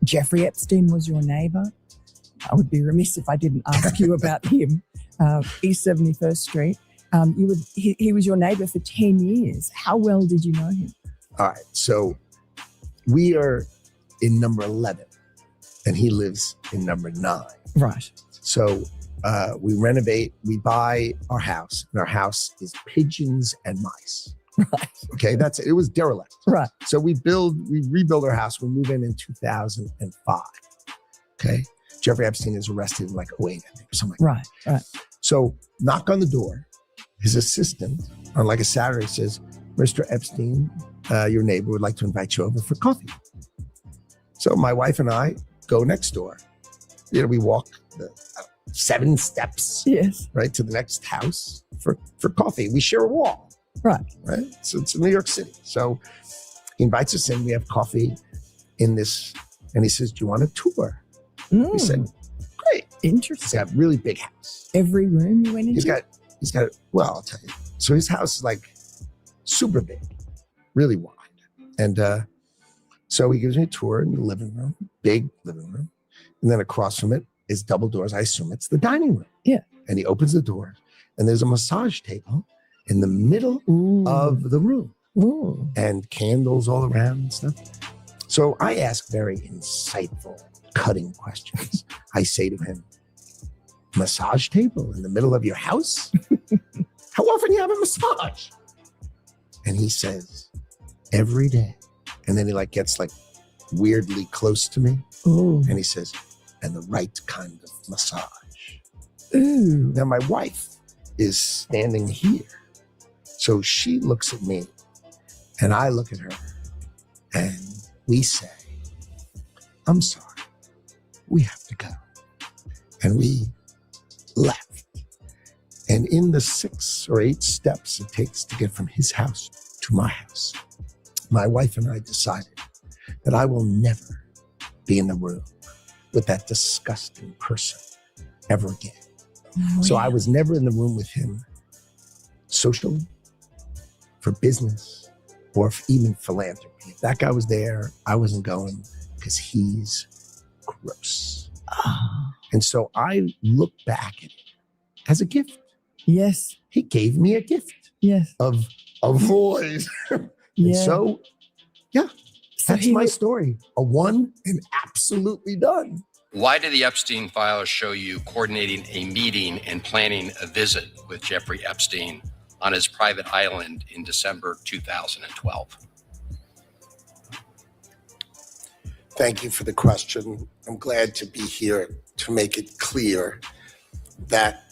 Jeffrey Epstein was your neighbour. I would be remiss if I didn't ask you about him. East 71st Street. He was your neighbour for 10 years. How well did you know him? All right. So we are in number 11 and he lives in number 9. Right. So we renovate, we buy our house, and our house is pigeons and mice. Right. Okay. That's it. It was derelict. Right. So we rebuild our house. We move in 2005. Okay. Jeffrey Epstein is arrested in like 08, I think, or something like that. Right. So knock on the door. His assistant on like a Saturday says, Mr. Epstein, your neighbor would like to invite you over for coffee. So my wife and I go next door. We walk the 7 steps, yes, right, to the next house for coffee. We share a wall. Right. So it's in New York City. So he invites us in. We have coffee in this, and he says, do you want a tour? We said, great. Interesting. He's got a really big house. Every room you went into? He's got, well, I'll tell you. So his house is like super big, really wide. And so he gives me a tour in the living room, big living room. And then across from it is double doors. I assume it's the dining room. Yeah. And he opens the door and there's a massage table in the middle of the room. Ooh. And candles all around and stuff. So I ask very insightful, cutting questions. I say to him, massage table in the middle of your house? How often do you have a massage? And he says, every day. And then he gets weirdly close to me. Ooh. And he says, and the right kind of massage. Ooh. Now my wife is standing here. So she looks at me and I look at her and we say, I'm sorry, we have to go. And we left. And in the 6 or 8 steps it takes to get from his house to my house, my wife and I decided that I will never be in the room with that disgusting person ever again. Oh, so yeah. I was never in the room with him socially, for business, or even philanthropy. If that guy was there, I wasn't going because he's gross. Oh. And so I look back at it as a gift. Yes. He gave me a gift. Yes. Of avoid. Yeah. So, yeah, So that's my story. A one and absolutely done. Why did the Epstein files show you coordinating a meeting and planning a visit with Jeffrey Epstein on his private island in December 2012? Thank you for the question. I'm glad to be here to make it clear that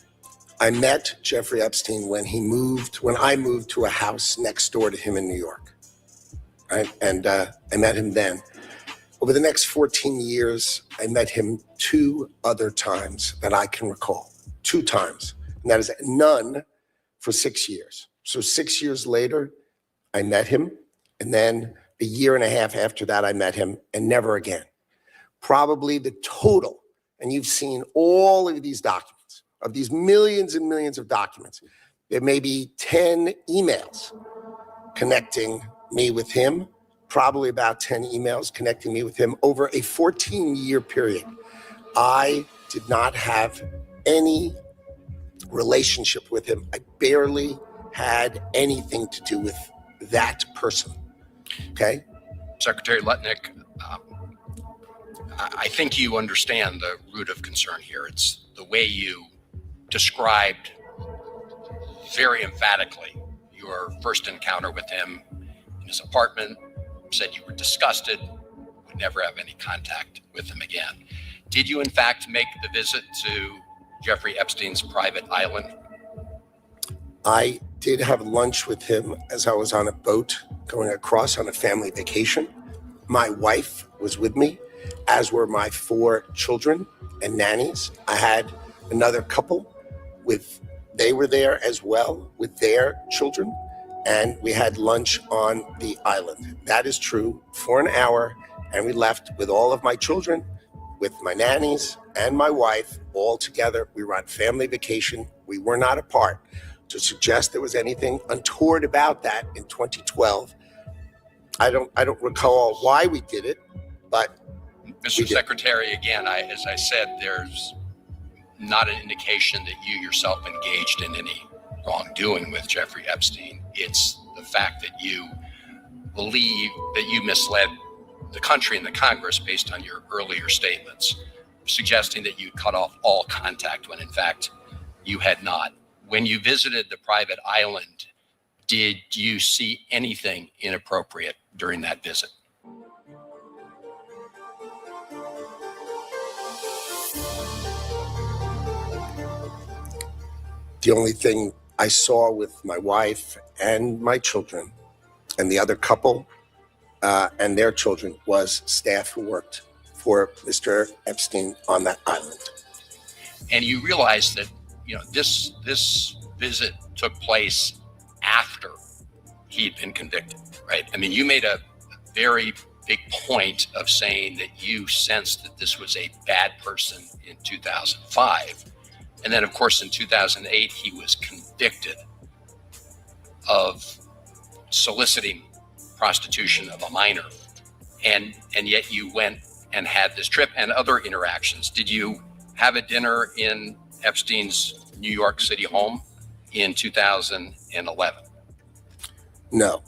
I met Jeffrey Epstein when I moved to a house next door to him in New York, right? And I met him then. Over the next 14 years, I met him 2 other times that I can recall, 2 times. And that is none for 6 years. So 6 years later, I met him. And then a year and a half after that, I met him and never again. Probably the total, and you've seen all of these documents, of these millions and millions of documents, there may be 10 emails connecting me with him, probably about 10 emails connecting me with him over a 14-year period. I did not have any relationship with him. I barely had anything to do with that person, okay? Secretary Lutnick, I think you understand the root of concern here. It's the way you described very emphatically your first encounter with him in his apartment, said you were disgusted, would never have any contact with him again. Did you in fact make the visit to Jeffrey Epstein's private island? I did have lunch with him as I was on a boat going across on a family vacation. My wife was with me, as were my 4 children and nannies. I had another couple they were there as well with their children, and we had lunch on the island. That is true, for an hour, and we left with all of my children, with my nannies and my wife, all together. We were on family vacation. We were not apart. To suggest there was anything untoward about that in 2012, I don't recall why we did it, but Mr. Secretary, again, as I said, there's not an indication that you yourself engaged in any wrongdoing with Jeffrey Epstein. It's the fact that you believe that you misled the country and the Congress based on your earlier statements, suggesting that you cut off all contact when in fact you had not. When you visited the private island, did you see anything inappropriate during that visit? The only thing I saw with my wife and my children and the other couple and their children was staff who worked for Mr. Epstein on that island. And you realize that, this visit took place after he'd been convicted, right? I mean, you made a very big point of saying that you sensed that this was a bad person in 2005. And then, of course, in 2008, he was convicted of soliciting prostitution of a minor. And yet you went and had this trip and other interactions. Did you have a dinner in Epstein's New York City home in 2011? No.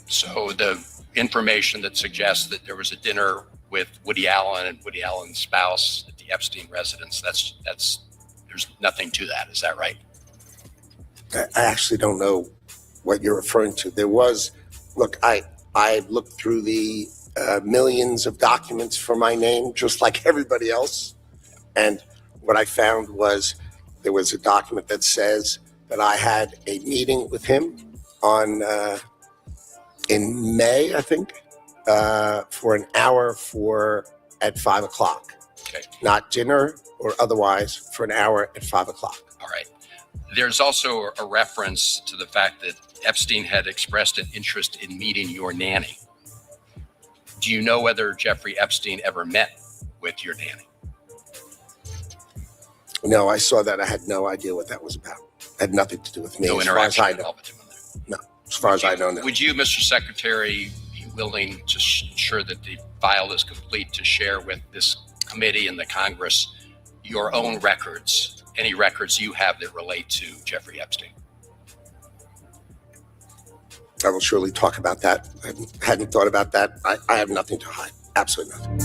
So the information that suggests that there was a dinner with Woody Allen and Woody Allen's spouse at the Epstein residence, that's there's nothing to that. Is that right? I actually don't know what you're referring to. There was, look, I looked through the millions of documents for my name, just like everybody else. And what I found was there was a document that says that I had a meeting with him on in May, I think, for an hour at 5 o'clock. Okay. Not dinner or otherwise, for an hour at 5 o'clock. All right. There's also a reference to the fact that Epstein had expressed an interest in meeting your nanny. Do you know whether Jeffrey Epstein ever met with your nanny? No, I saw that. I had no idea what that was about. It had nothing to do with me. No as far as interaction I at know. all with him in there? No, as far as I know, no. Would you, Mr. Secretary, be willing to ensure that the file is complete to share with this committee and the Congress your own records, any records you have that relate to Jeffrey Epstein? I will surely talk about that. I hadn't thought about that. I have nothing to hide. Absolutely nothing.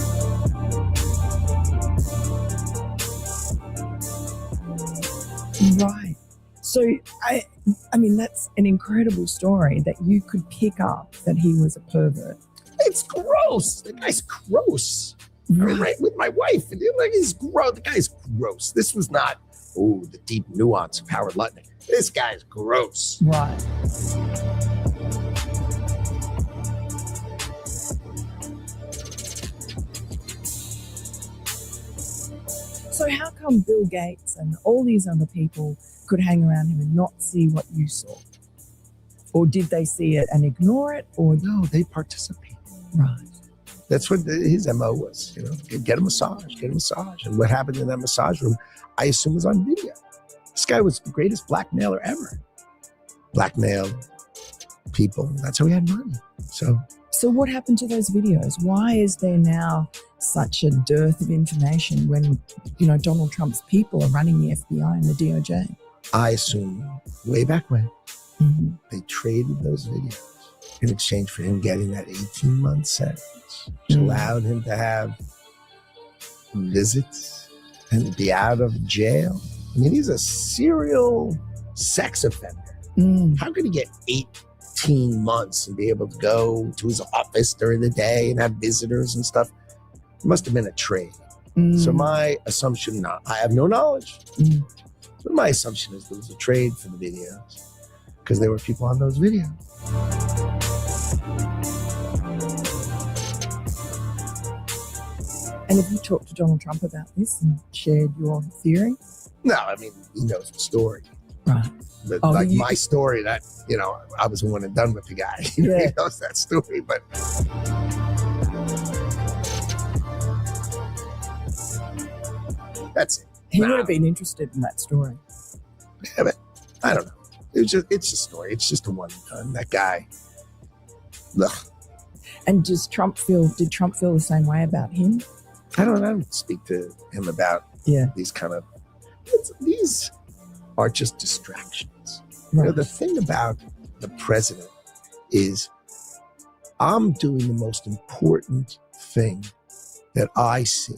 Right. So, I mean, that's an incredible story that you could pick up that he was a pervert. It's gross. The guy's gross. Right with my wife. And he's gross. The guy's gross. This was not, the deep nuance of Howard Lutnick. This guy's gross. Right. So how come Bill Gates and all these other people could hang around him and not see what you saw? Or did they see it and ignore it? Or No, they participate. right. That's what his MO was, get a massage. And what happened in that massage room, I assume was on video. This guy was the greatest blackmailer ever. Blackmailed people. That's how he had money. So what happened to those videos? Why is there now such a dearth of information when, Donald Trump's people are running the FBI and the DOJ? I assume way back when, they traded those videos in exchange for him getting that 18-month sentence, which allowed him to have visits and be out of jail. I mean, he's a serial sex offender. How could he get 18 months and be able to go to his office during the day and have visitors and stuff? It must have been a trade. So my assumption, I have no knowledge, but my assumption is there was a trade for the videos because there were people on those videos. And have you talked to Donald Trump about this and shared your theory? No, I mean, he knows the story. Right. But Oh, my story, that, I was the one and done with the guy. Yeah. He knows that story, but... That's it. He would have been interested in that story. Yeah, but I don't know. It's a story. It's just a one and done. That guy. Ugh. And did Trump feel the same way about him? I don't speak to him about these these are just distractions. Right. The thing about the president is I'm doing the most important thing that I see.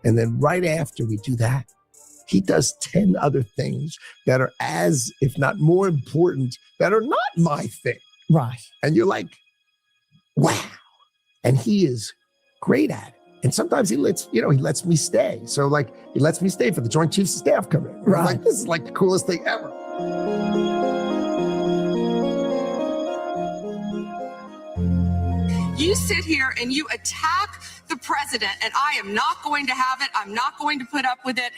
And then right after we do that, he does 10 other things that are as, if not more important, that are not my thing. Right. And you're like, wow. And he is great at it. And sometimes he lets me stay. So he lets me stay for the Joint Chiefs of Staff come in. Right. I'm like, this is like the coolest thing ever. You sit here and you attack the president, and I am not going to have it. I'm not going to put up with it.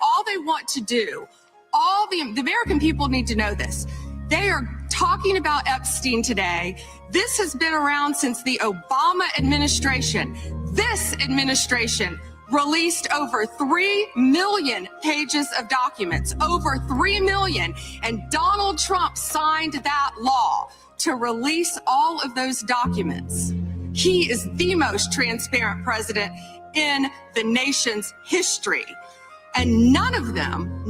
All they want to do, all the American people need to know this. They are talking about Epstein today. This has been around since the Obama administration. This administration released over 3 million pages of documents, over 3 million. And Donald Trump signed that law to release all of those documents. He is the most transparent president in the nation's history. And none of them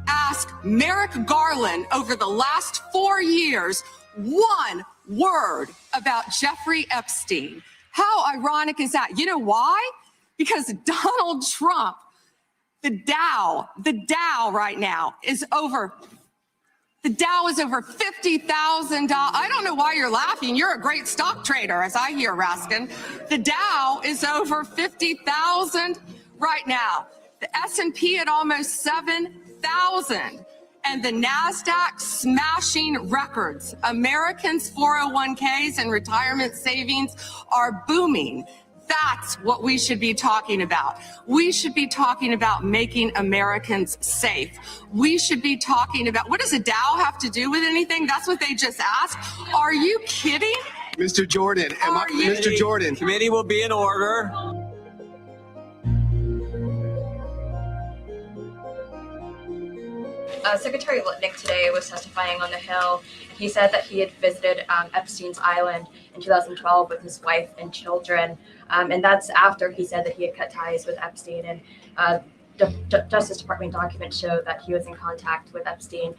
asked Merrick Garland over the last 4 years one word about Jeffrey Epstein. How ironic is that? You know why? Because Donald Trump, the Dow right now is over. The Dow is over $50,000. I don't know why you're laughing. You're a great stock trader, as I hear, Raskin. The Dow is over 50,000 right now. The S&P at almost 7,000. And the NASDAQ smashing records. Americans' 401ks and retirement savings are booming. That's what we should be talking about. We should be talking about making Americans safe. We should be talking about, what does a Dow have to do with anything? That's what they just asked. Are you kidding? Mr. Jordan, Mr. Jordan. Committee will be in order. Secretary Lutnick today was testifying on the Hill. He said that he had visited Epstein's Island in 2012 with his wife and children. And that's after he said that he had cut ties with Epstein. And Justice Department documents show that he was in contact with Epstein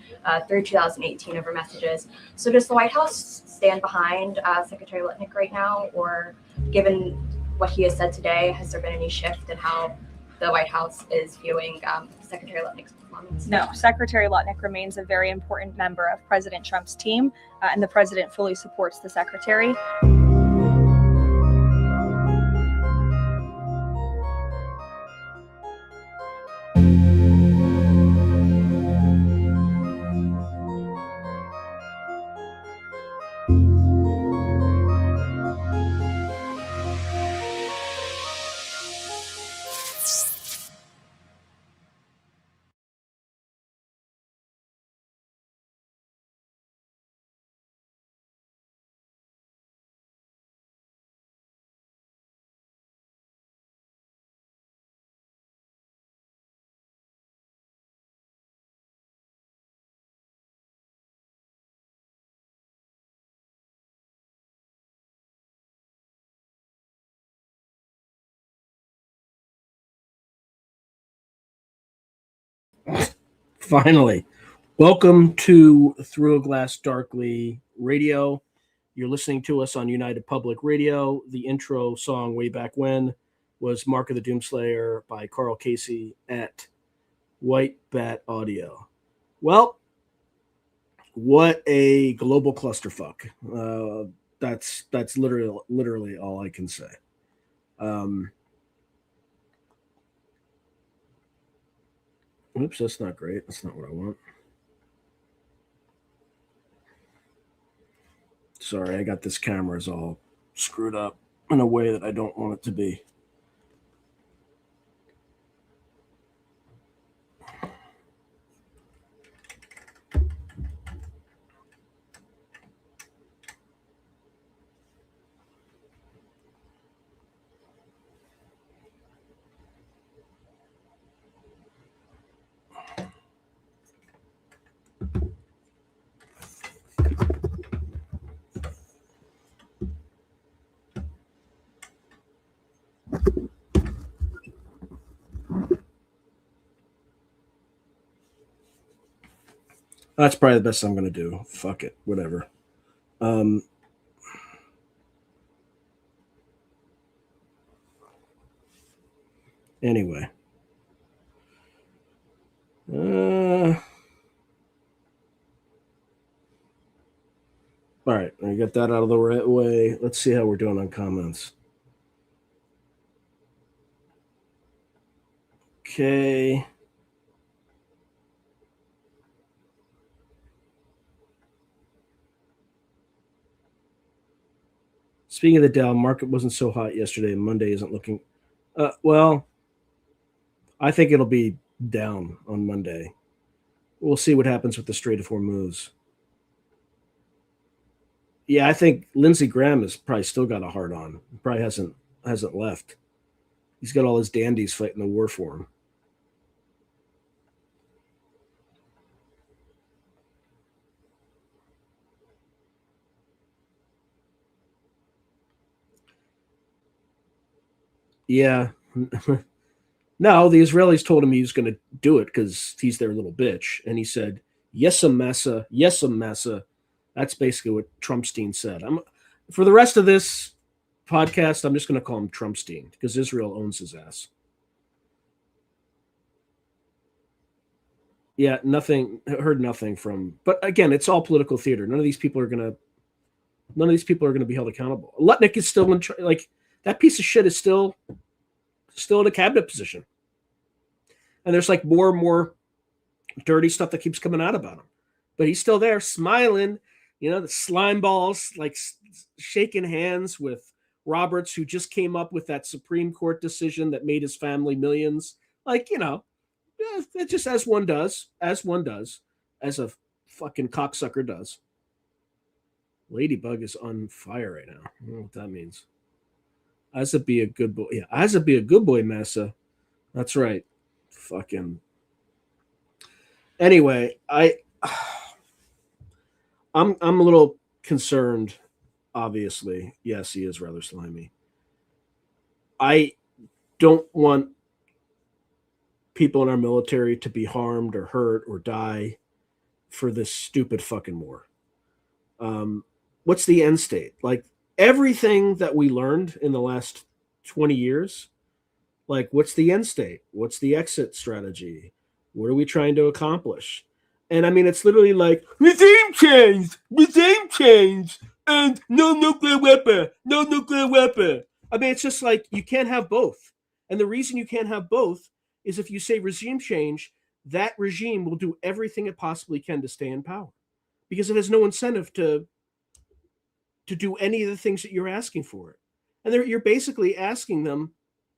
through 2018 over messages. So does the White House stand behind Secretary Lutnick right now? Or given what he has said today, has there been any shift in how the White House is viewing Secretary Lutnick's performance? No, Secretary Lutnick remains a very important member of President Trump's team, and the president fully supports the secretary. Finally, welcome to Through a Glass Darkly Radio. You're listening to us on United Public Radio. The intro song way back when was Mark of the Doomslayer by Karl Casey at White Bat Audio. Well, what a global clusterfuck. That's literally all I can say. Oops, that's not great. That's not what I want. Sorry, I got this camera's all screwed up in a way that I don't want it to be. That's probably the best I'm going to do. Fuck it. Whatever. Anyway. All right. I got that out of the right way. Let's see how we're doing on comments. Okay. Speaking of the Dow, market wasn't so hot yesterday. Monday isn't looking. Well, I think it'll be down on Monday. We'll see what happens with the Strait of Hormuz. Yeah, I think Lindsey Graham has probably still got a hard on. Probably hasn't left. He's got all his dandies fighting the war for him. Yeah. No, the Israelis told him he was going to do it because he's their little bitch. And he said, yes, massa. Yes, massa. That's basically what Trumpstein said. For the rest of this podcast, I'm just going to call him Trumpstein because Israel owns his ass. Yeah, heard nothing from, but again, it's all political theater. None of these people are going to be held accountable. Lutnick is still like that piece of shit is still in a cabinet position. And there's like more and more dirty stuff that keeps coming out about him. But he's still there smiling, the slime balls, like shaking hands with Roberts, who just came up with that Supreme Court decision that made his family millions. Like, it just as one does, as a fucking cocksucker does. Ladybug is on fire right now. I don't know what that means. As a be a good boy. Yeah, as a be a good boy, Massa. That's right. Fucking. Anyway, I'm a little concerned, obviously. Yes, he is rather slimy. I don't want people in our military to be harmed or hurt or die for this stupid fucking war. What's the end state? Like, everything that we learned in the last 20 years, like, what's the end state? What's the exit strategy? What are we trying to accomplish? And I mean, it's literally like, regime change, and no nuclear weapon. I mean, it's just like, you can't have both. And the reason you can't have both is if you say regime change, that regime will do everything it possibly can to stay in power because it has no incentive to do any of the things that you're asking for. And you're basically asking them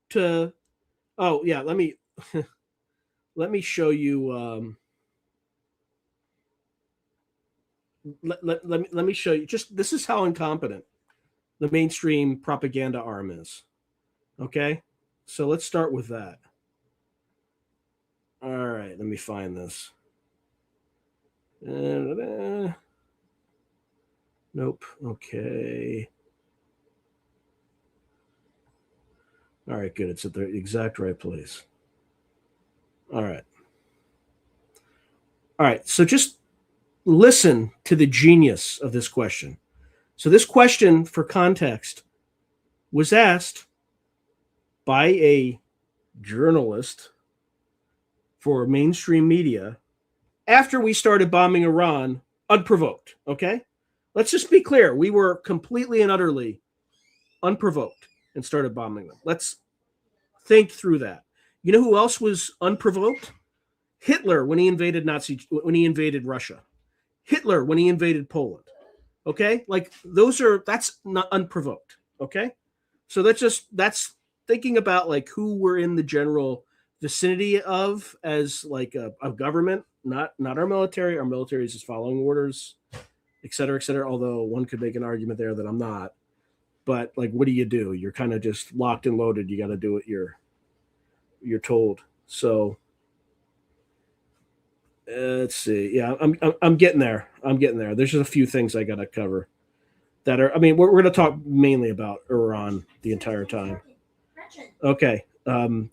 to, oh yeah, let me show you, let me show you, just, this is how incompetent the mainstream propaganda arm is. Okay. So let's start with that. All right. Let me find this. Nope. Okay. All right, good. It's at the exact right place. All right. So just listen to the genius of this question. So this question, for context, was asked by a journalist for mainstream media after we started bombing Iran unprovoked. Okay? Let's just be clear. We were completely and utterly unprovoked and started bombing them. Let's think through that. You know who else was unprovoked? Hitler when he invaded Russia. Hitler when he invaded Poland. Okay? Like, that's not unprovoked. Okay? So that's thinking about like who we're in the general vicinity of as like a government, not our military. Our military is just following orders, et cetera, although one could make an argument there that I'm not. But like, what do? You're kind of just locked and loaded. You got to do what you're told. So let's see. Yeah, I'm getting there. There's just a few things I got to cover that are, I mean, we're going to talk mainly about Iran the entire time. Okay.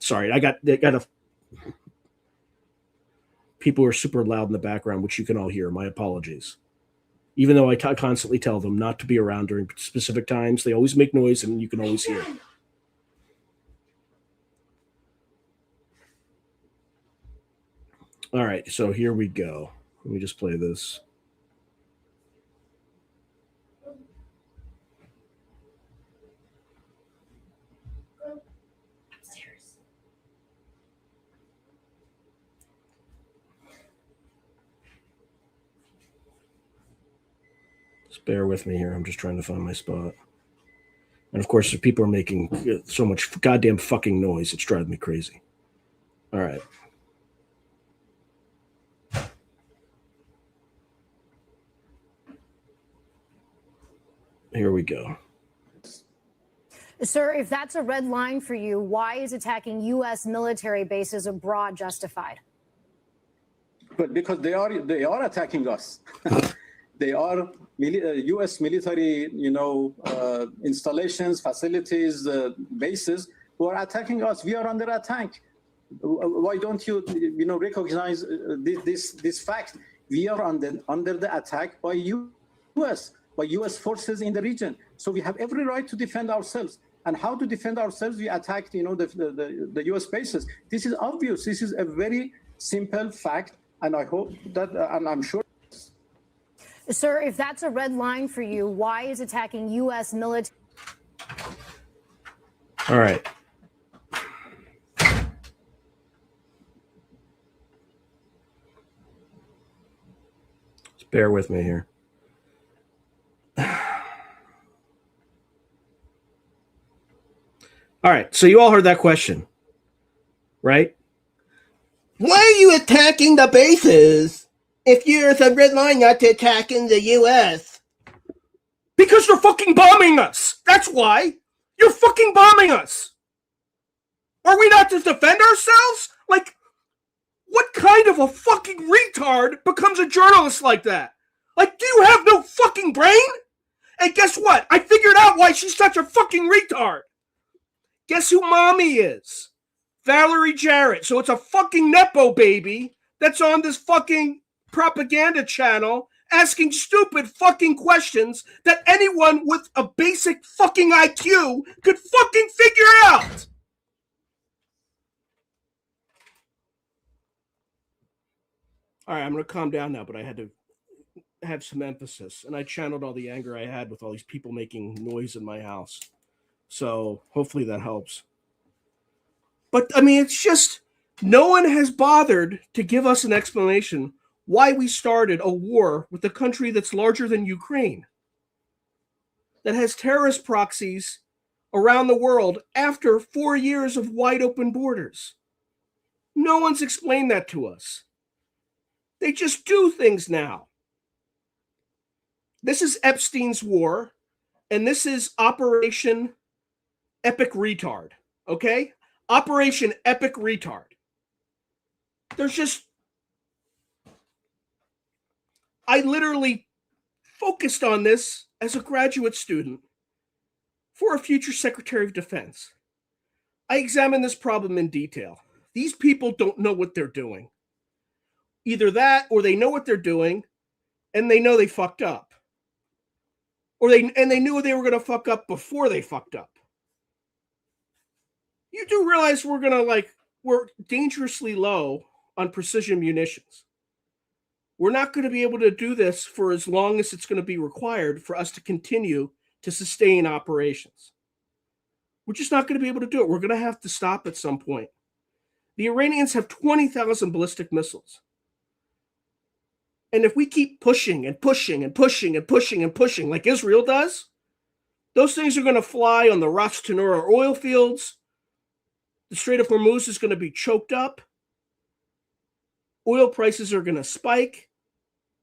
Sorry. I got to people are super loud in the background, which you can all hear. My apologies. Even though I constantly tell them not to be around during specific times, they always make noise and you can always hear. All right, so here we go. Let me just play this. Just bear with me here. I'm just trying to find my spot. And of course, people are making so much goddamn fucking noise. It's driving me crazy. All right. Here we go. Sir, if that's a red line for you, why is attacking U.S. military bases abroad justified? But because they are attacking us. They are U.S. military, installations, facilities, bases who are attacking us. We are under attack. Why don't you, recognize this fact? We are under the attack by U.S. by U.S. forces in the region. So we have every right to defend ourselves. And how to defend ourselves? We attacked, the U.S. bases. This is obvious. This is a very simple fact, and I hope that, and I'm sure. Sir, if that's a red line for you, why is attacking U.S. military? All right. Just bear with me here. All right, so you all heard that question, right? Why are you attacking the bases if you're the red line not to attacking the U.S.? Because you're fucking bombing us. That's why. You're fucking bombing us. Are we not to defend ourselves? Like, what kind of a fucking retard becomes a journalist like that? Like, do you have no fucking brain? And guess what? I figured out why she's such a fucking retard. Guess who mommy is? Valerie Jarrett. So it's a fucking Nepo baby that's on this fucking propaganda channel asking stupid fucking questions that anyone with a basic fucking IQ could fucking figure out. All right, I'm going to calm down now, but I had to have some emphasis, and I channeled all the anger I had with all these people making noise in my house. So hopefully that helps. But, I mean, it's just no one has bothered to give us an explanation why we started a war with a country that's larger than Ukraine, that has terrorist proxies around the world after 4 years of wide open borders. No one's explained that to us. They just do things now. This is Epstein's war, and this is Operation Epic Retard, okay? Operation Epic Retard. There's just... I literally focused on this as a graduate student for a future Secretary of Defense. I examined this problem in detail. These people don't know what they're doing. Either that, or they know what they're doing, and they know they fucked up. Or they knew they were going to fuck up before they fucked up. You do realize we're dangerously low on precision munitions. We're not going to be able to do this for as long as it's going to be required for us to continue to sustain operations. We're just not going to be able to do it. We're going to have to stop at some point. The Iranians have 20,000 ballistic missiles. And if we keep pushing and pushing and pushing and pushing and pushing like Israel does, those things are going to fly on the Ras Tanura oil fields. The Strait of Hormuz is going to be choked up. Oil prices are going to spike.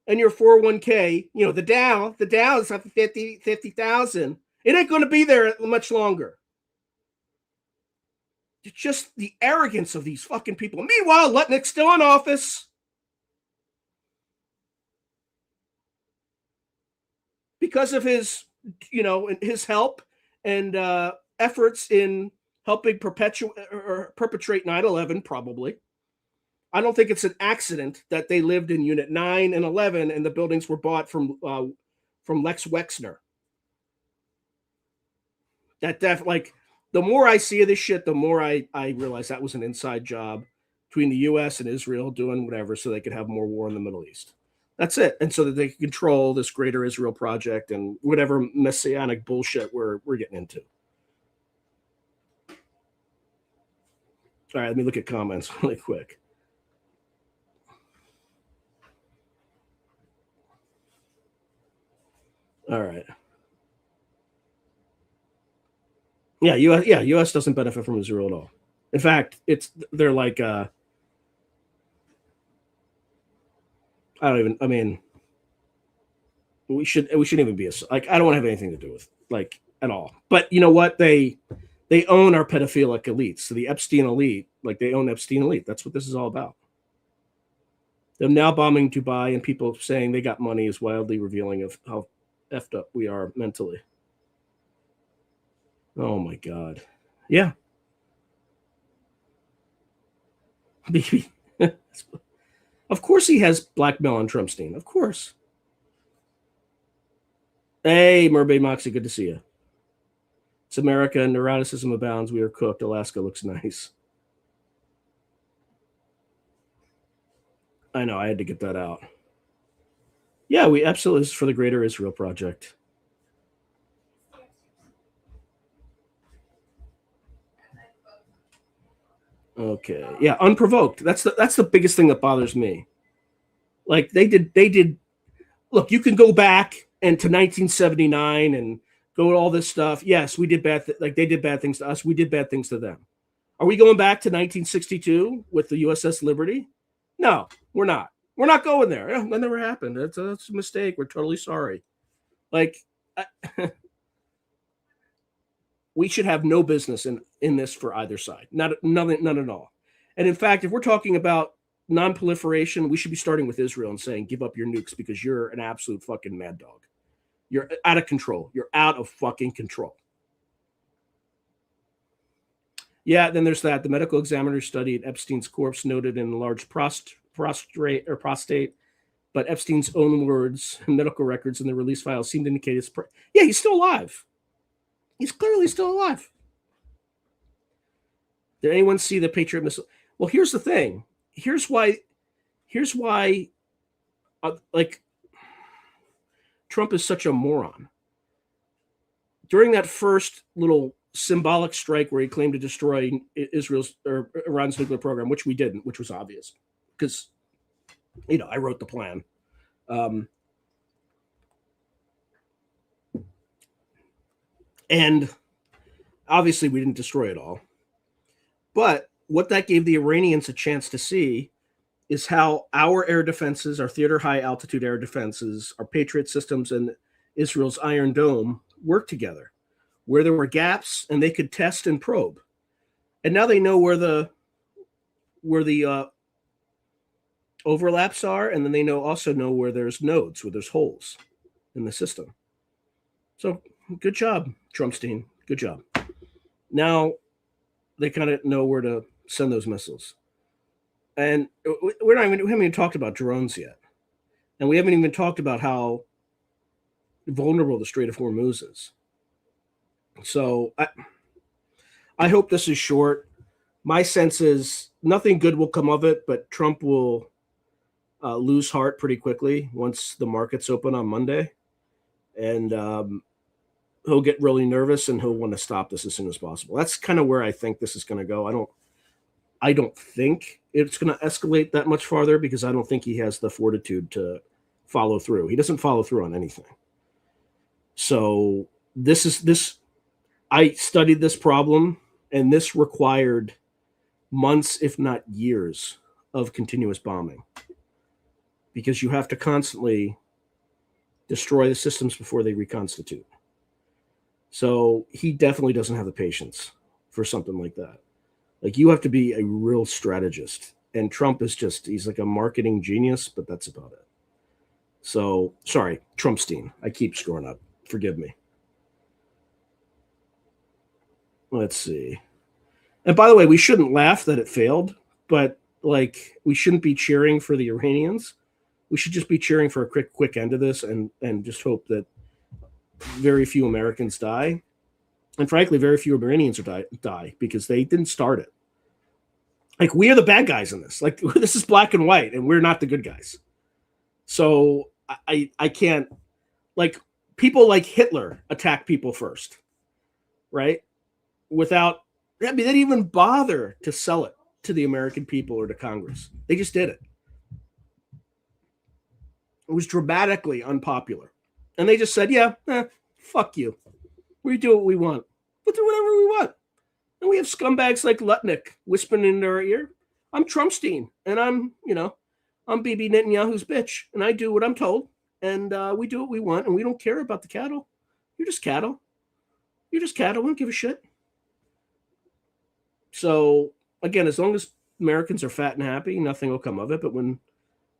And your 401k, the Dow is up to 50,000. It ain't going to be there much longer. It's just the arrogance of these fucking people. Meanwhile, Lutnick's still in office. Because of his, his help and efforts in helping perpetrate 9/11, probably. I don't think it's an accident that they lived in Unit 9 and 11 and the buildings were bought from Lex Wexner. Like, the more I see of this shit, the more I realize that was an inside job between the U.S. and Israel doing whatever so they could have more war in the Middle East. That's it. And so that they can control this greater Israel project and whatever messianic bullshit we're getting into. All right, let me look at comments really quick. All right. Yeah, US doesn't benefit from Israel at all. In fact, they're like we shouldn't even be like, I don't want to have anything to do with like at all. But you know what? They own our pedophilic elites. So the Epstein elite, like they own Epstein elite. That's what this is all about. Them now bombing Dubai and people saying they got money is wildly revealing of how effed up we are mentally. Oh my God. Yeah. Baby. Of course he has blackmail on Trumpstein. Of course. Hey, Mermaid Moxie, good to see you. It's America. Neuroticism abounds. We are cooked. Alaska looks nice. I know. I had to get that out. Yeah, we absolutely. This is for the Greater Israel Project. Okay. Yeah, unprovoked. That's the biggest thing that bothers me. Like they did. Look, you can go back into 1979 and go to all this stuff. Yes, we did bad. Like they did bad things to us. We did bad things to them. Are we going back to 1962 with the USS Liberty? No, we're not. We're not going there. That never happened. That's a mistake. We're totally sorry. Like, we should have no business in this for either side. None at all. And in fact, if we're talking about non-proliferation, we should be starting with Israel and saying, give up your nukes because you're an absolute fucking mad dog. You're out of control. You're out of fucking control. Yeah, then there's that. The medical examiner studied Epstein's corpse, noted in a large prostate, but Epstein's own words, medical records, and the release files seem to indicate he's still alive. He's clearly still alive. Did anyone see the Patriot missile? Well, here's the thing. Here's why like Trump is such a moron. During that first little symbolic strike where he claimed to destroy Israel's or Iran's nuclear program, which we didn't, which was obvious because, I wrote the plan. And obviously we didn't destroy it all. But what that gave the Iranians a chance to see is how our air defenses, our theater high altitude air defenses, our Patriot systems, and Israel's Iron Dome work together, where there were gaps and they could test and probe. And now they know where the overlaps are, and then they also know where there's nodes, where there's holes in the system. So good job, Trumpstein. Good job. Now they kind of know where to send those missiles. And we haven't even talked about drones yet. And we haven't even talked about how vulnerable the Strait of Hormuz is. So I hope this is short. My sense is nothing good will come of it, but Trump will lose heart pretty quickly once the markets open on Monday. And he'll get really nervous and he'll want to stop this as soon as possible. That's kind of where I think this is going to go. I don't think it's going to escalate that much farther because I don't think he has the fortitude to follow through. He doesn't follow through on anything. So I studied this problem, and this required months, if not years, of continuous bombing because you have to constantly destroy the systems before they reconstitute. So he definitely doesn't have the patience for something like that. Like, you have to be a real strategist. And Trump is he's like a marketing genius, but that's about it. So, sorry, Trumpstein. I keep screwing up. Forgive me. Let's see. And by the way, we shouldn't laugh that it failed, but like we shouldn't be cheering for the Iranians. We should just be cheering for a quick end to this and just hope that very few Americans die. And frankly, very few Iranians die because they didn't start it. Like, we are the bad guys in this. Like, this is black and white, and we're not the good guys. So I can't, like, people like Hitler attack people first, right? Without, I mean, they didn't even bother to sell it to the American people or to Congress. They just did it. It was dramatically unpopular. And they just said, yeah, fuck you. We do what we want. We'll do whatever we want. And we have scumbags like Lutnick whispering into our ear, I'm Trumpstein, and I'm Bibi Netanyahu's bitch, and I do what I'm told, and we do what we want, and we don't care about the cattle. You're just cattle. You're just cattle. We don't give a shit. So, again, as long as Americans are fat and happy, nothing will come of it. But when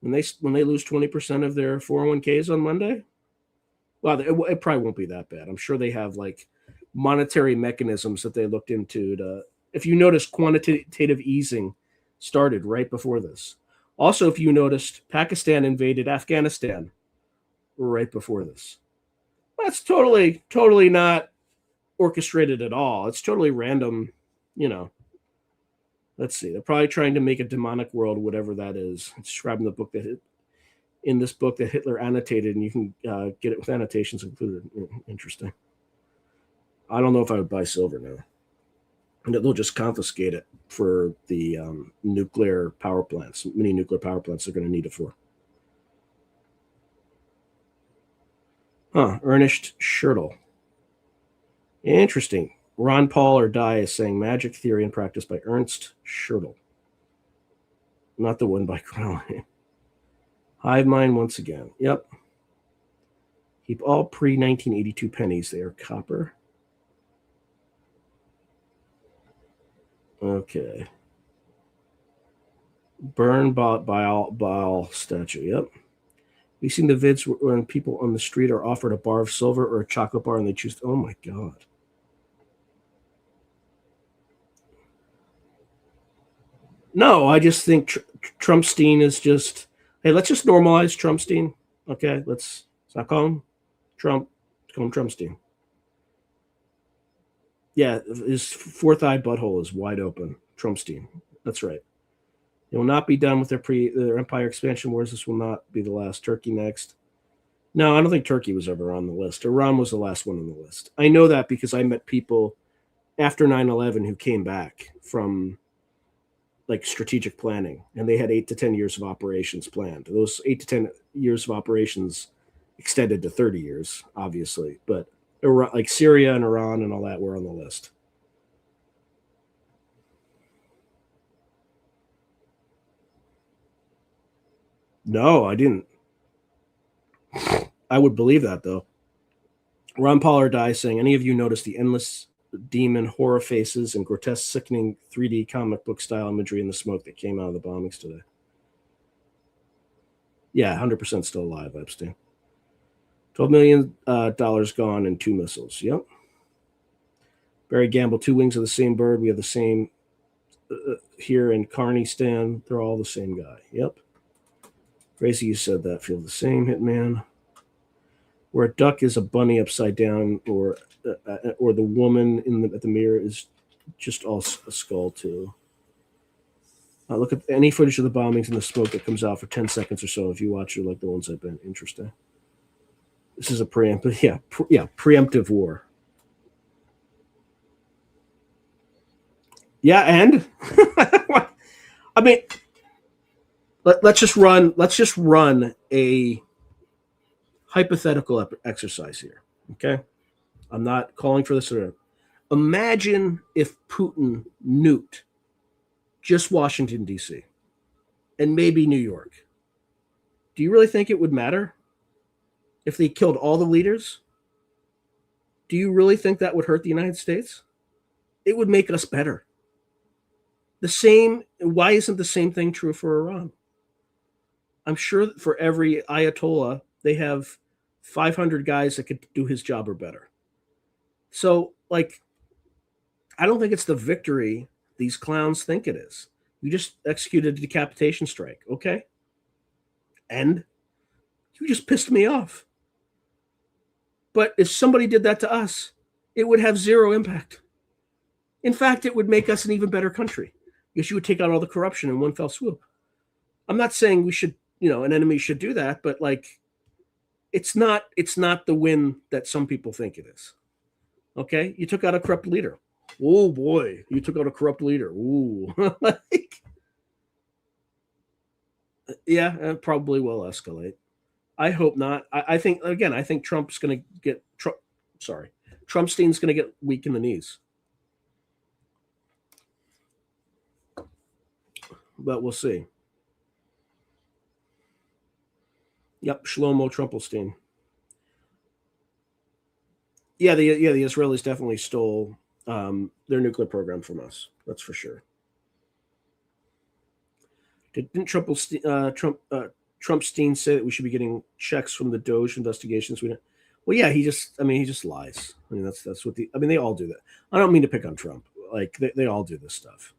they lose 20% of their 401ks on Monday, well, it probably won't be that bad. I'm sure they have like monetary mechanisms that they looked into to, if you notice, quantitative easing started right before this. Also, if you noticed, Pakistan invaded Afghanistan right before this. That's totally not orchestrated at all. It's totally random, Let's see. They're probably trying to make a demonic world, whatever that is. It's described in this book that Hitler annotated, and you can get it with annotations included. Interesting. I don't know if I would buy silver now. And they'll just confiscate it for the nuclear power plants, mini nuclear power plants they're going to need it for. Ernest Schertl. Interesting. Ron Paul or Die is saying magic theory and practice by Ernst Schertl. Not the one by Crowley. Hive mind once again. Yep. Keep all pre-1982 pennies. They are copper. Okay. Burn Baal statue. Yep. We've seen the vids when people on the street are offered a bar of silver or a chocolate bar and they choose. Oh my God. No, I just think Trumpstein is just, hey, let's just normalize Trumpstein. Okay, let's not call him Trump, call him Trumpstein. Yeah, his fourth eye butthole is wide open. Trumpstein. That's right. They will not be done with their empire expansion wars. This will not be the last. Turkey next. No, I don't think Turkey was ever on the list. Iran was the last one on the list. I know that because I met people after 9/11 who came back from like strategic planning, and they had 8 to 10 years of operations planned. Those 8 to 10 years of operations extended to 30 years, obviously, but like Syria and Iran and all that were on the list. No, I didn't. I would believe that, though. Ron Paul or Die saying, any of you notice the endless demon horror faces and grotesque, sickening 3D comic book style imagery in the smoke that came out of the bombings today? Yeah, 100% still alive, Epstein. $12 million gone and 2 missiles. Yep. Barry Gamble, 2 wings of the same bird. We have the same here in Carney Stan. They're all the same guy. Yep. Crazy you said that. Feel the same, Hitman. Where a duck is a bunny upside down, or the woman at the mirror is just all a skull too. Look at any footage of the bombings and the smoke that comes out for 10 seconds or so. If you watch it like the ones I've been. Interesting. This is a preemptive war. Yeah, and I mean, let's just run a hypothetical exercise here. Okay, I'm not calling for this. Imagine if Putin nuked just Washington, D.C. and maybe New York. Do you really think it would matter if they killed all the leaders? Do you really think that would hurt the United States? It would make us better. Why isn't the same thing true for Iran? I'm sure that for every Ayatollah, they have 500 guys that could do his job or better. So, I don't think it's the victory these clowns think it is. We just executed a decapitation strike. Okay. And you just pissed me off. But if somebody did that to us, it would have zero impact. In fact, it would make us an even better country because you would take out all the corruption in one fell swoop. I'm not saying we should, an enemy should do that, but like, it's not the win that some people think it is. Okay. You took out a corrupt leader. Oh boy. You took out a corrupt leader. Ooh. Yeah, it probably will escalate. I hope not. I think Trump's going to get Trumpstein's going to get weak in the knees. But we'll see. Yep, Shlomo Trumpelstein. Yeah, the Israelis definitely stole their nuclear program from us. That's for sure. Didn't Trumpstein say that we should be getting checks from the Doge investigations? Well, yeah, he just lies. I mean, that's what they all do that. I don't mean to pick on Trump. Like they all do this stuff.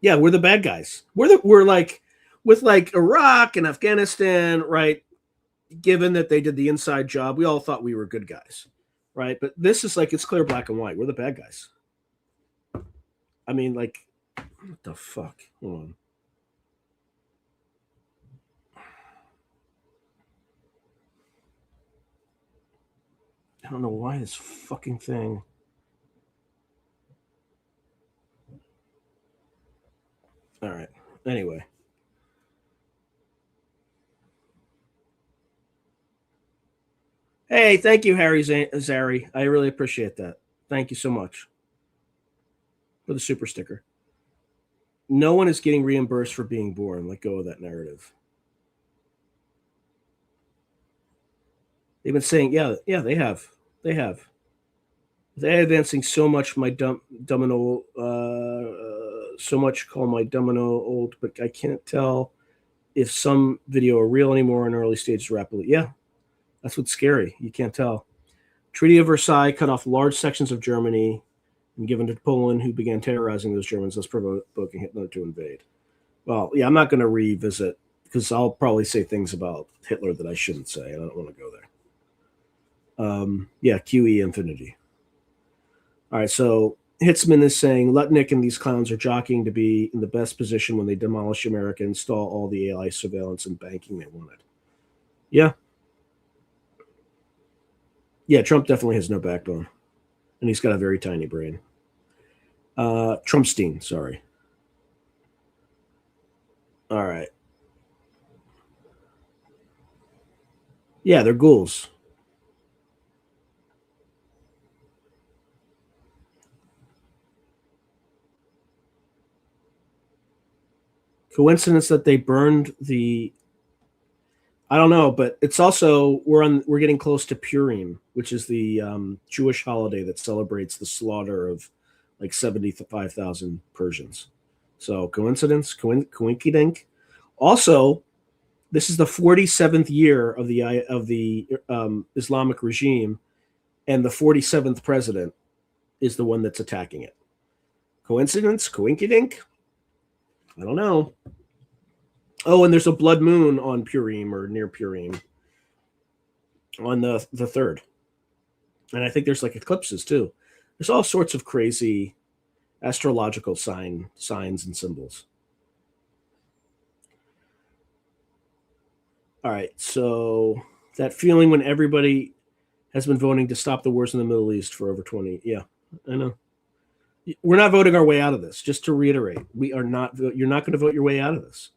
Yeah, we're the bad guys. We're like with like Iraq and Afghanistan, right? Given that they did the inside job, we all thought we were good guys, right? But this is like, it's clear black and white. We're the bad guys. I mean, like, what the fuck? Hold on. I don't know why this fucking thing. All right. Anyway. Hey, thank you, Harry Zari. I really appreciate that. Thank you so much for the super sticker. No one is getting reimbursed for being born. Let go of that narrative. They've been saying, yeah, they have. They're advancing so much my domino, so much call my domino old, but I can't tell if some video are real anymore in early stages rapidly. Yeah, that's what's scary. You can't tell. Treaty of Versailles cut off large sections of Germany and given to Poland, who began terrorizing those Germans, thus provoking Hitler to invade. Well, yeah, I'm not going to revisit because I'll probably say things about Hitler that I shouldn't say. I don't want to go there. Yeah, QE infinity. All right, so Hitzman is saying Lutnick and these clowns are jockeying to be in the best position when they demolish America and install all the AI surveillance and banking they wanted. Yeah. Yeah, Trump definitely has no backbone. And he's got a very tiny brain. Trumpstein, sorry. All right. Yeah, they're ghouls. Coincidence that they burned the... I don't know, but it's also we're getting close to Purim, which is the Jewish holiday that celebrates the slaughter of like 75,000 Persians. So coincidence, coinkydink. Also, this is the 47th year of the Islamic regime, and the 47th president is the one that's attacking it. Coincidence, coinkydink. I don't know. Oh, and there's a blood moon on Purim or near Purim on the 3rd. And I think there's like eclipses too. There's all sorts of crazy astrological signs and symbols. All right, so that feeling when everybody has been voting to stop the wars in the Middle East for over 20. Yeah, I know. We're not voting our way out of this. Just to reiterate, you're not going to vote your way out of this.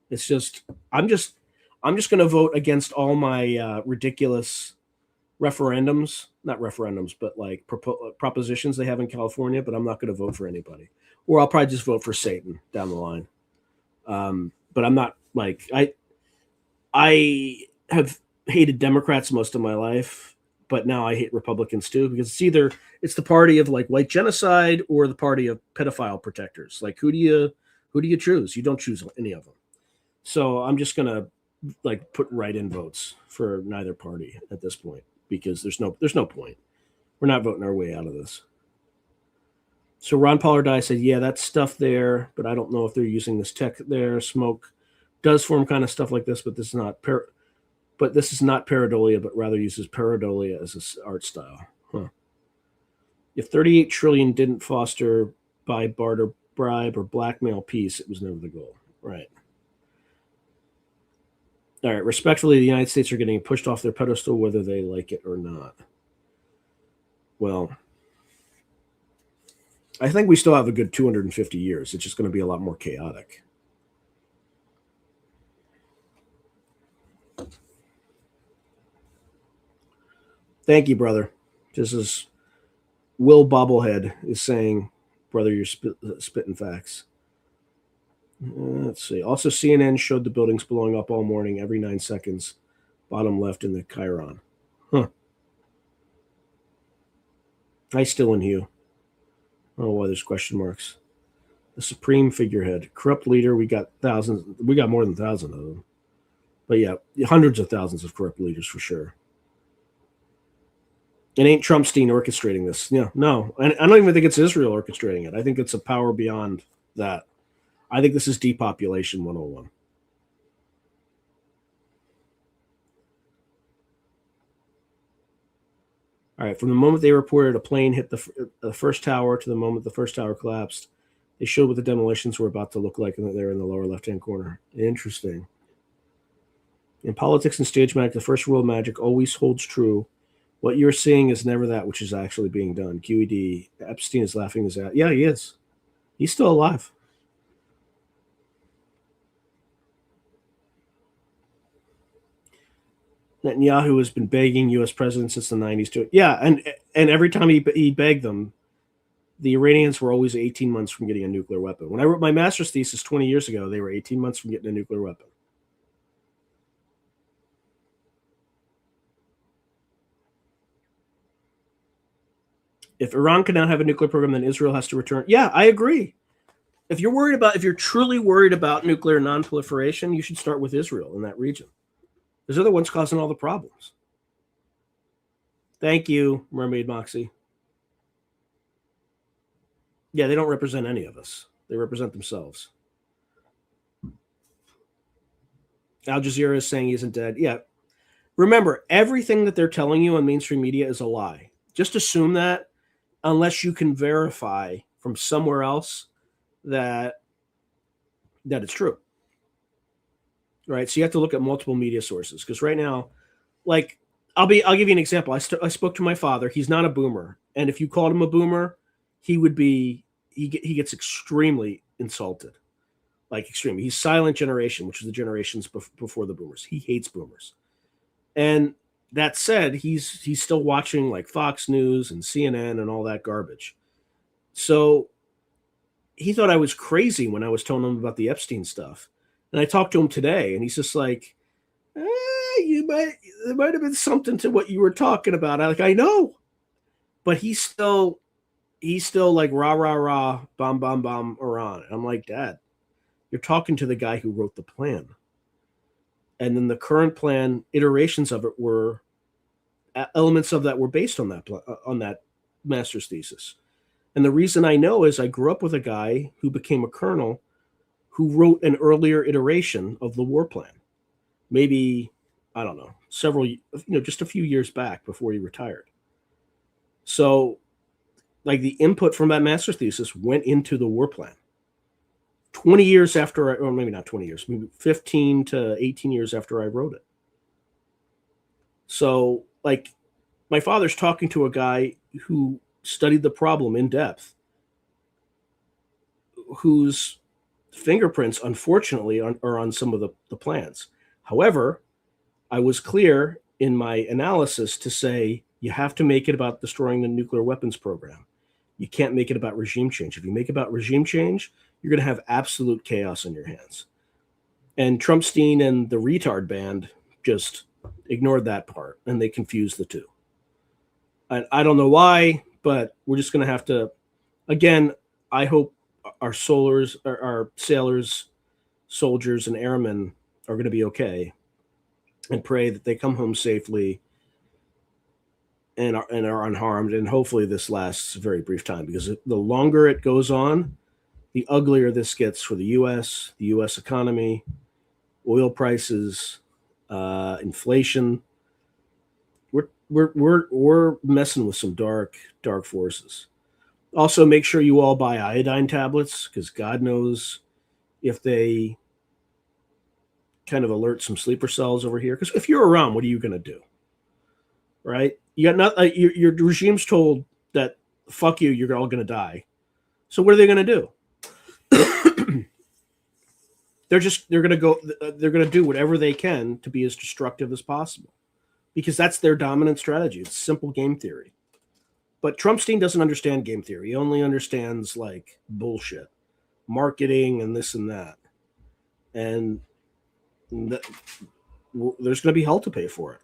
It's just, I'm just going to vote against all my ridiculous referendums, not referendums, but like propositions they have in California, but I'm not going to vote for anybody. Or I'll probably just vote for Satan down the line. But I'm not like, I have hated Democrats most of my life, but now I hate Republicans too, because it's the party of like white genocide or the party of pedophile protectors. Like who do you choose? You don't choose any of them. So I'm just going to like put write-in votes for neither party at this point, because there's no point. We're not voting our way out of this. So Ron Pollardai said, yeah, that's stuff there, but I don't know if they're using this tech there. Smoke does form kind of stuff like this, but this is not pareidolia, but rather uses pareidolia as an art style. Huh. If 38 trillion didn't foster by barter, bribe, or blackmail peace, it was never the goal. Right. All right. Respectfully, the United States are getting pushed off their pedestal, whether they like it or not. Well, I think we still have a good 250 years. It's just going to be a lot more chaotic. Thank you, brother. This is Will Bobblehead is saying, brother, you're spitting facts. Let's see. Also, CNN showed the buildings blowing up all morning, every 9 seconds. Bottom left in the Chiron. Huh. Hi, still in Hugh. I don't know why there's question marks. The supreme figurehead. Corrupt leader. We got thousands. We got more than 1,000 of them. But yeah, hundreds of thousands of corrupt leaders for sure. It ain't Trumpstein orchestrating this. Yeah, no. And I don't even think it's Israel orchestrating it. I think it's a power beyond that. I think this is depopulation 101. All right, from the moment they reported a plane hit the first tower to the moment the first tower collapsed, they showed what the demolitions were about to look like, and they're in the lower left-hand corner. Interesting. In politics and stage magic, the first rule of magic always holds true. What you're seeing is never that which is actually being done. QED, Epstein is laughing his ass. Yeah, he is. He's still alive. Netanyahu has been begging U.S. presidents since the 90s to. Yeah, and every time he begged them, the Iranians were always 18 months from getting a nuclear weapon. When I wrote my master's thesis 20 years ago, they were 18 months from getting a nuclear weapon. If Iran cannot have a nuclear program, then Israel has to return. Yeah, I agree. If you're truly worried about nuclear non-proliferation, you should start with Israel in that region. Those are the ones causing all the problems. Thank you, Mermaid Moxie. Yeah, they don't represent any of us. They represent themselves. Al Jazeera is saying he isn't dead. Yeah. Remember, everything that they're telling you on mainstream media is a lie. Just assume that, unless you can verify from somewhere else that it's true. Right? So you have to look at multiple media sources, because right now, like, I'll give you an example. I spoke to my father. He's not a boomer, and if you called him a boomer, he gets extremely insulted, like extremely. He's silent generation, which is the generations before the boomers. He hates boomers, and that said, he's still watching like Fox News and CNN and all that garbage. So he thought I was crazy when I was telling him about the Epstein stuff. And I talked to him today, and he's just like, there might have been something to what you were talking about. I know, but he's still like rah rah rah, bomb bomb bomb Iran. And I'm like, Dad, you're talking to the guy who wrote the plan. And then the current plan, iterations of it were elements of that were based on that master's thesis. And the reason I know is I grew up with a guy who became a colonel who wrote an earlier iteration of the war plan. Maybe, I don't know, just a few years back before he retired. So, like, the input from that master's thesis went into the war plan. 20 years after, or maybe not 20 years, maybe 15 to 18 years after I wrote it. So, like, my father's talking to a guy who studied the problem in depth, whose fingerprints, unfortunately, are on some of the plans. However, I was clear in my analysis to say you have to make it about destroying the nuclear weapons program. You can't make it about regime change. If you make it about regime change, you're going to have absolute chaos in your hands. And Trumpstein and the retard band just ignored that part, and they confused the two. I don't know why, but we're just going to have to, again, I hope our sailors, soldiers, and airmen are going to be okay, and pray that they come home safely and are unharmed. And hopefully this lasts a very brief time, because the longer it goes on, the uglier this gets for the U.S., the U.S. economy, oil prices, inflation. We're messing with some dark forces. Also, make sure you all buy iodine tablets, because God knows if they kind of alert some sleeper cells over here. Because if you're around, what are you going to do? Right? You got your regime's told that fuck you, you're all going to die. So what are they going to do? They're going to do whatever they can to be as destructive as possible, because that's their dominant strategy. It's simple game theory. But Trump's team doesn't understand game theory. He only understands like bullshit, marketing and this and that. And there's going to be hell to pay for it.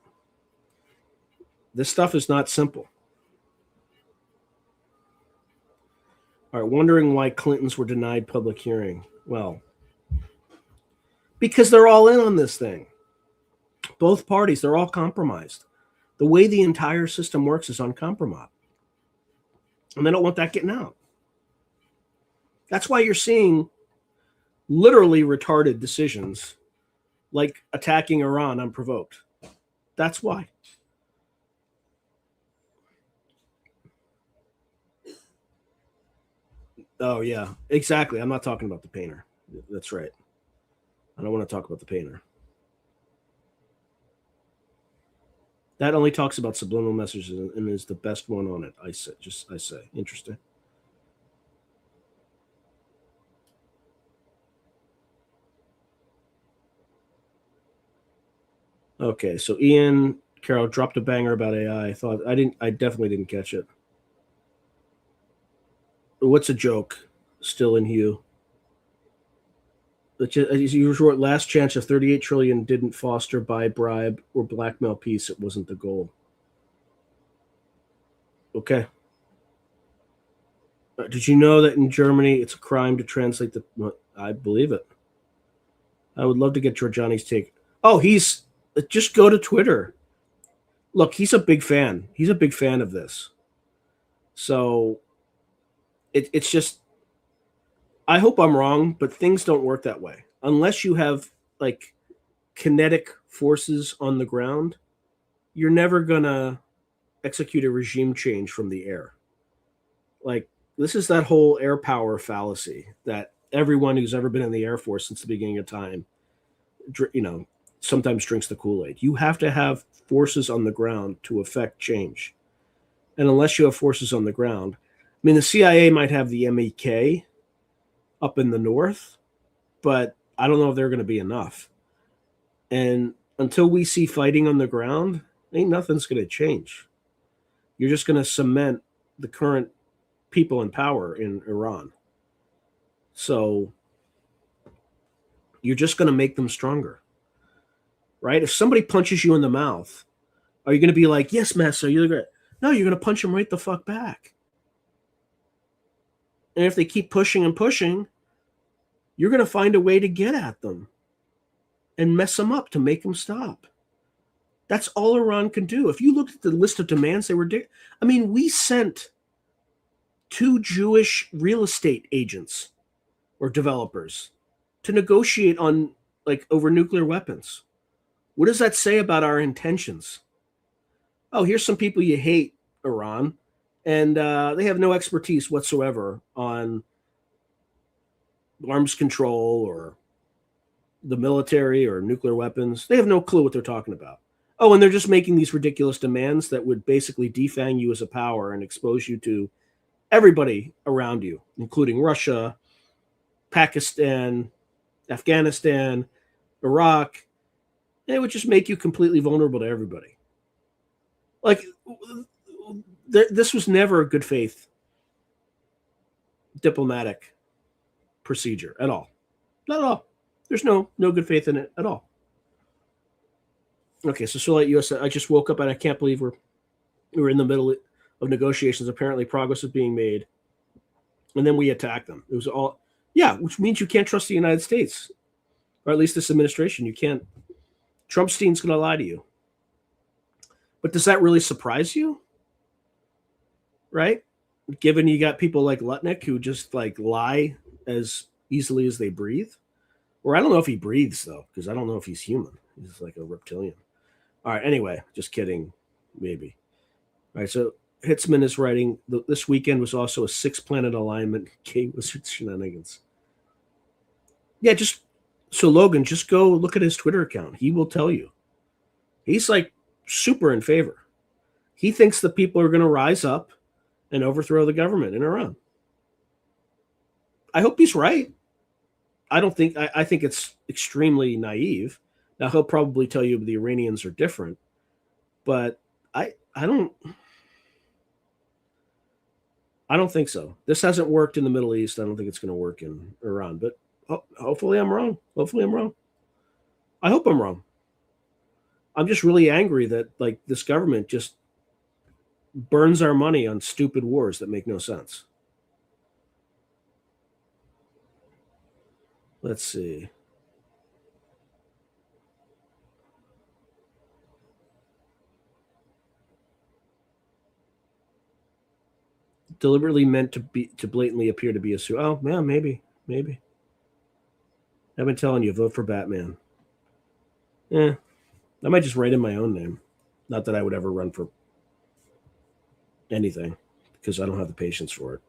This stuff is not simple. All right, wondering why Clintons were denied public hearing. Well, because they're all in on this thing. Both parties, they're all compromised. The way the entire system works is uncompromised. And they don't want that getting out. That's why you're seeing literally retarded decisions like attacking Iran unprovoked. That's why. Oh, yeah, exactly. I'm not talking about the painter. That's right. I don't want to talk about the painter. That only talks about subliminal messages and is the best one on it. I say. Interesting. Okay, so Ian Carroll dropped a banger about AI. I definitely didn't catch it. What's a joke? Still in Hugh. As usual, last chance of 38 trillion didn't foster, buy, bribe, or blackmail peace. It wasn't the goal. Okay. Did you know that in Germany it's a crime to translate the? Well, I believe it. I would love to get Giorgiani's take. Oh, just go to Twitter. Look, he's a big fan. He's a big fan of this. So it's just, I hope I'm wrong, but things don't work that way. Unless you have like kinetic forces on the ground, you're never going to execute a regime change from the air. Like, this is that whole air power fallacy that everyone who's ever been in the Air Force since the beginning of time, sometimes drinks the Kool-Aid. You have to have forces on the ground to affect change. And unless you have forces on the ground, I mean, the CIA might have the MEK up in the north, but I don't know if they're going to be enough. And until we see fighting on the ground, ain't nothing's going to change. You're just going to cement the current people in power in Iran. So you're just going to make them stronger, right? If somebody punches you in the mouth, are you going to be like, yes, master, you're great? No, you're going to punch them right the fuck back. And if they keep pushing and pushing, you're going to find a way to get at them and mess them up to make them stop. That's all Iran can do. If you look at the list of demands, we sent 2 Jewish real estate agents or developers to negotiate on over nuclear weapons. What does that say about our intentions? Oh, here's some people you hate, Iran, and they have no expertise whatsoever on arms control or the military or nuclear weapons. They have no clue what they're talking about. Oh, and they're just making these ridiculous demands that would basically defang you as a power and expose you to everybody around you, including Russia, Pakistan, Afghanistan, Iraq. And it would just make you completely vulnerable to everybody. This was never a good faith diplomatic procedure at all. Not at all. There's no good faith in it at all. Okay, so Soleil US, I just woke up and I can't believe we're in the middle of negotiations. Apparently progress is being made. And then we attack them. It was all, which means you can't trust the United States, or at least this administration. You can't. Trumpstein's going to lie to you. But does that really surprise you? right? Given you got people like Lutnick who just like lie as easily as they breathe. Or I don't know if he breathes though, because I don't know if he's human. He's like a reptilian. All right, anyway, just kidding, maybe. All right, so Hitzman is writing, this weekend was also a 6-planet alignment. K-Wizard shenanigans. Yeah, so Logan, just go look at his Twitter account. He will tell you. He's like super in favor. He thinks the people are going to rise up and overthrow the government in Iran. I hope he's right. I think it's extremely naive. Now he'll probably tell you the Iranians are different, but I don't think so. This hasn't worked in the Middle East. I don't think it's going to work in Iran, but hopefully I'm wrong. I hope I'm wrong. I'm just really angry that like this government just burns our money on stupid wars that make no sense. Let's see. Deliberately meant to blatantly appear to be a suit. Oh, yeah, maybe. I've been telling you, vote for Batman. I might just write in my own name. Not that I would ever run for anything, because I don't have the patience for it.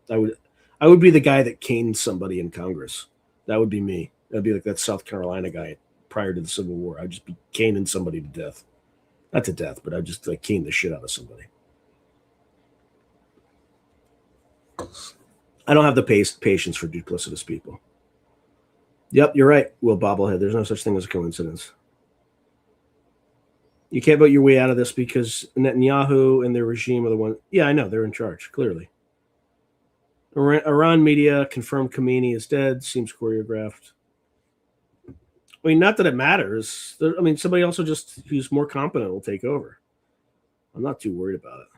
I would be the guy that caned somebody in Congress. That would be me. That'd be like that South Carolina guy prior to the Civil War. I'd just be caning somebody to death. Not to death, but I'd just like cane the shit out of somebody. I don't have the patience for duplicitous people. Yep, you're right, Will Bobblehead. There's no such thing as a coincidence. You can't vote your way out of this because Netanyahu and their regime are the one. Yeah, I know. They're in charge, clearly. Iran media confirmed Khamenei is dead. Seems choreographed. I mean, not that it matters. I mean, somebody also just who's more competent will take over. I'm not too worried about it.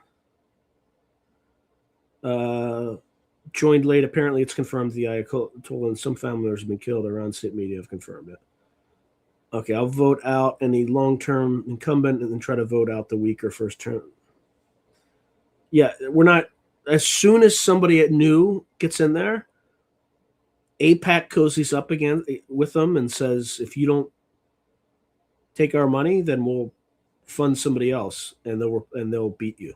Joined late. Apparently, it's confirmed the Ayatollah and some family members have been killed. Iran state media have confirmed it. Okay, I'll vote out any long-term incumbent and then try to vote out the weaker first term. Yeah, we're not. As soon as somebody new gets in there, AIPAC cozies up again with them and says, if you don't take our money, then we'll fund somebody else and they'll beat you.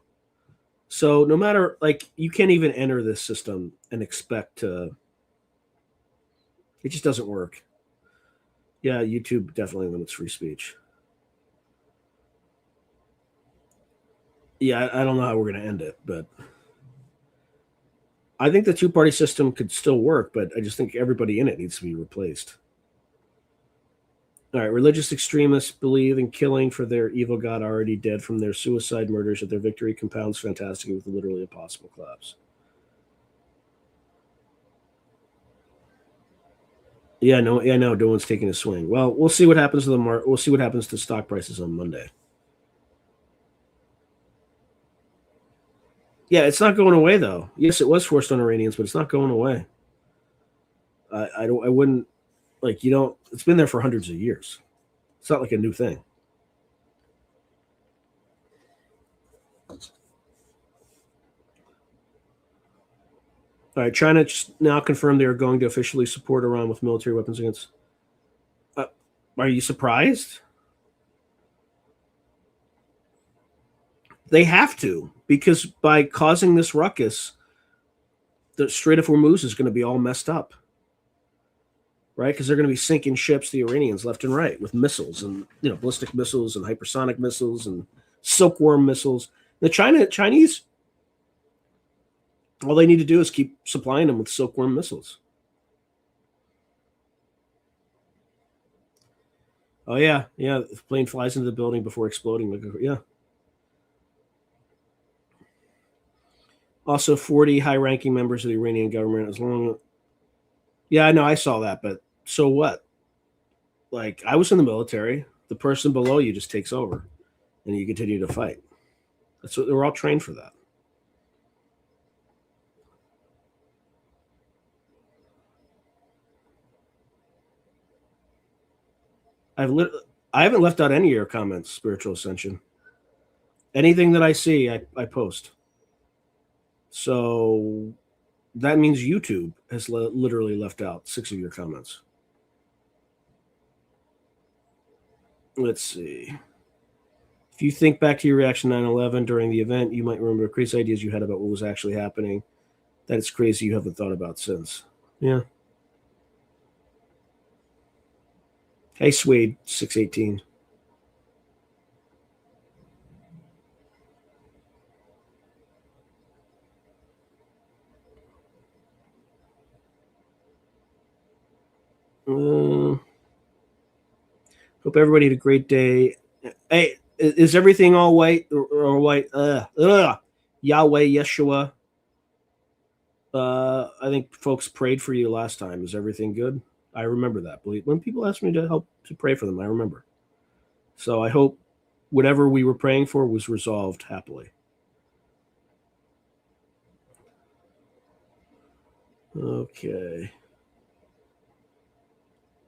So no matter, like, you can't even enter this system and expect to. It just doesn't work. Yeah, YouTube definitely limits free speech. Yeah, I don't know how we're going to end it, but I think the two-party system could still work, but I just think everybody in it needs to be replaced. All right, religious extremists believe in killing for their evil god already dead from their suicide murders, that their victory compounds fantastically with literally impossible collapse. Yeah, no, one's taking a swing. Well, we'll see what happens to the market. We'll see what happens to stock prices on Monday. Yeah, it's not going away though. Yes, it was forced on Iranians, but it's not going away. I wouldn't like, you don't. It's been there for hundreds of years. It's not like a new thing. All right, China now confirmed they are going to officially support Iran with military weapons against. Are you surprised? They have to, because by causing this ruckus, the Strait of Hormuz is going to be all messed up, right? Because they're going to be sinking ships, the Iranians, left and right, with missiles and ballistic missiles and hypersonic missiles and silkworm missiles. The Chinese. All they need to do is keep supplying them with silkworm missiles. Oh, yeah. The plane flies into the building before exploding. Yeah. Also, 40 high-ranking members of the Iranian government. Yeah, I know, I saw that, but so what? Like, I was in the military. The person below you just takes over, and you continue to fight. That's what we're all trained for that. I haven't left out any of your comments, Spiritual Ascension. Anything that I see, I post. So that means YouTube has literally left out 6 of your comments. Let's see. If you think back to your reaction to 9/11 during the event, you might remember crazy ideas you had about what was actually happening. That it's crazy you haven't thought about since. Yeah. Hey, Swede, 618. Hope everybody had a great day. Hey, is everything all white or white? Yahweh, Yeshua. I think folks prayed for you last time. Is everything good? I remember that. When people ask me to help to pray for them, I remember. So I hope whatever we were praying for was resolved happily. Okay.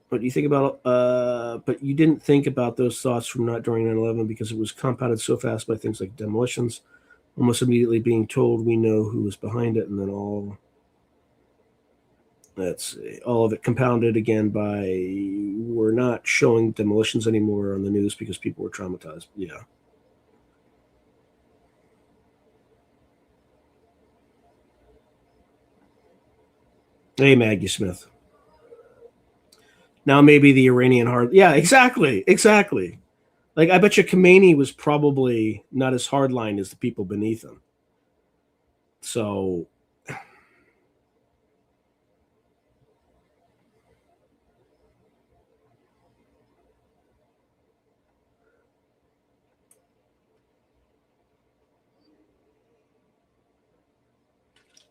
But you think about, but you didn't think about those thoughts from not during 9/11 because it was compounded so fast by things like demolitions, almost immediately being told we know who was behind it, and then all of it compounded again by we're not showing demolitions anymore on the news because people were traumatized. Yeah. Hey, Maggie Smith. Now maybe the Iranian hard. Yeah, exactly. Like, I bet you Khomeini was probably not as hardline as the people beneath him. So,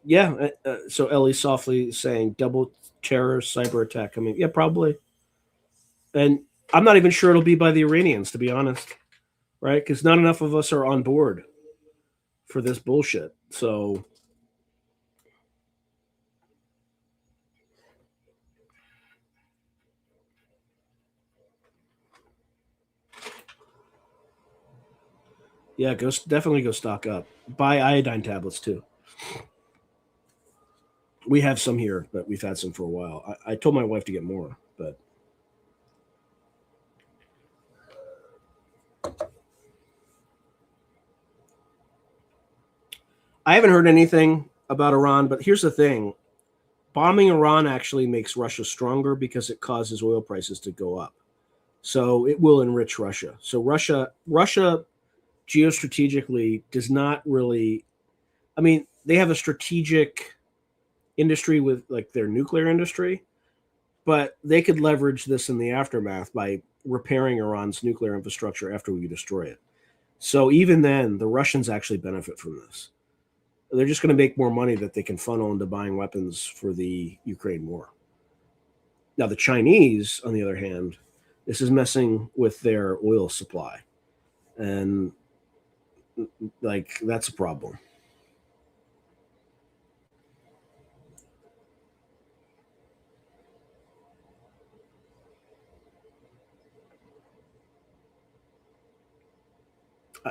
yeah. So Ellie softly saying double terror cyber attack coming. Yeah, probably. And I'm not even sure it'll be by the Iranians, to be honest, right? Because not enough of us are on board for this bullshit. So, yeah, definitely go stock up. Buy iodine tablets too. We have some here, but we've had some for a while. I told my wife to get more, but I haven't heard anything about Iran. But here's the thing. Bombing Iran actually makes Russia stronger because it causes oil prices to go up. So it will enrich Russia. So Russia geostrategically does not really, I mean, they have a strategic industry with like their nuclear industry, but they could leverage this in the aftermath by repairing Iran's nuclear infrastructure after we destroy it. So even then, the Russians actually benefit from this. They're just going to make more money that they can funnel into buying weapons for the Ukraine war. Now, the Chinese, on the other hand, this is messing with their oil supply. And, like, that's a problem.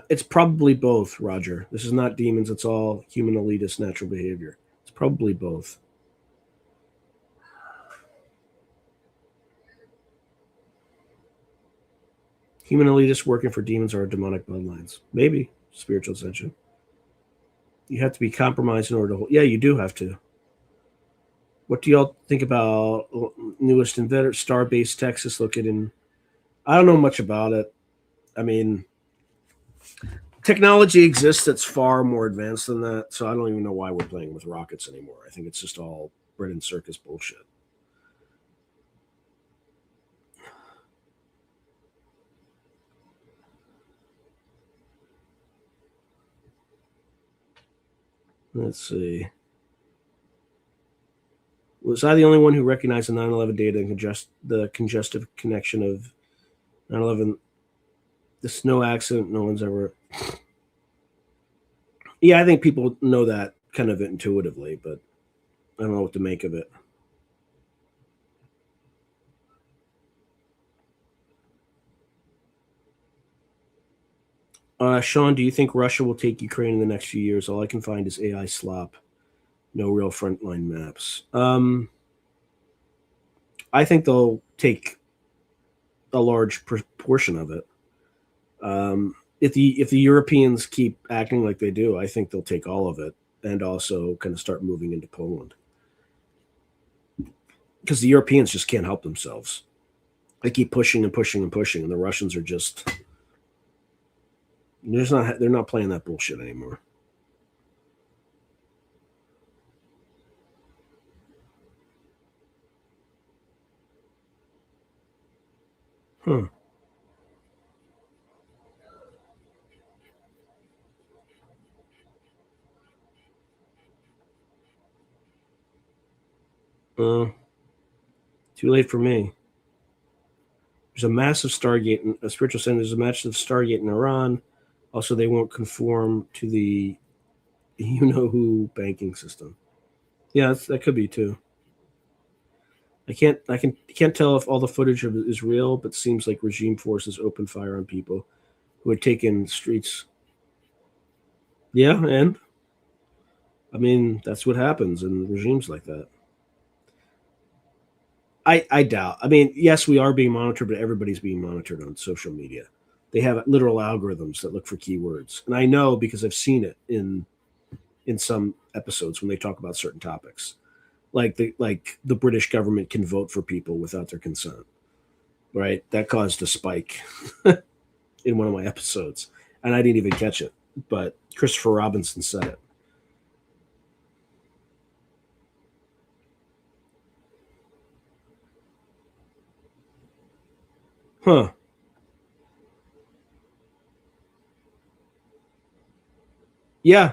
It's probably both, Roger. This is not demons. It's all human elitist natural behavior. It's probably both. Human elitists working for demons are demonic bloodlines. Maybe spiritual ascension. You have to be compromised in order to hold. Yeah, you do have to. What do y'all think about newest inventor, Starbase Texas located in? I don't know much about it. I mean, technology exists that's far more advanced than that, so I don't even know why we're playing with rockets anymore. I think it's just all bread and circus bullshit. Let's see. Was I the only one who recognized the 9/11 data and the congestive connection of 9/11? The snow accident, no one's ever. Yeah, I think people know that kind of intuitively, but I don't know what to make of it. Sean, do you think Russia will take Ukraine in the next few years? All I can find is AI slop. No real frontline maps. I think they'll take a large portion of it. If the Europeans keep acting like they do, I think they'll take all of it and also kind of start moving into Poland. Because the Europeans just can't help themselves. They keep pushing and pushing and pushing, and the Russians are they're not playing that bullshit anymore. Huh. Too late for me. There's a massive Stargate, a spiritual center. There's a massive Stargate in Iran. Also, they won't conform to the you-know-who banking system. Yeah, that could be too. I can't tell if all the footage of it is real, but it seems like regime forces opened fire on people who had taken streets. Yeah, and I mean that's what happens in regimes like that. I doubt. I mean, yes, we are being monitored, but everybody's being monitored on social media. They have literal algorithms that look for keywords, and I know because I've seen it in some episodes when they talk about certain topics. Like the British government can vote for people without their consent, right? That caused a spike in one of my episodes, and I didn't even catch it. But Christopher Robinson said it. Huh. Yeah,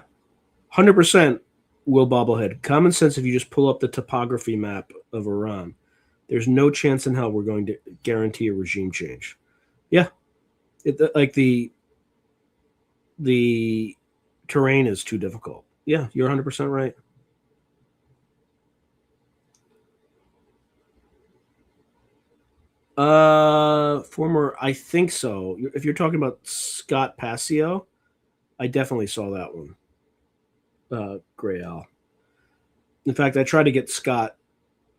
100%. Will Bobblehead. Common sense, if you just pull up the topography map of Iran, there's no chance in hell we're going to guarantee a regime change. Yeah. Like the terrain is too difficult. Yeah, you're 100% right. Former, I think so. If you're talking about Scott Passio, I definitely saw that one. Gray Al. In fact, I tried to get Scott,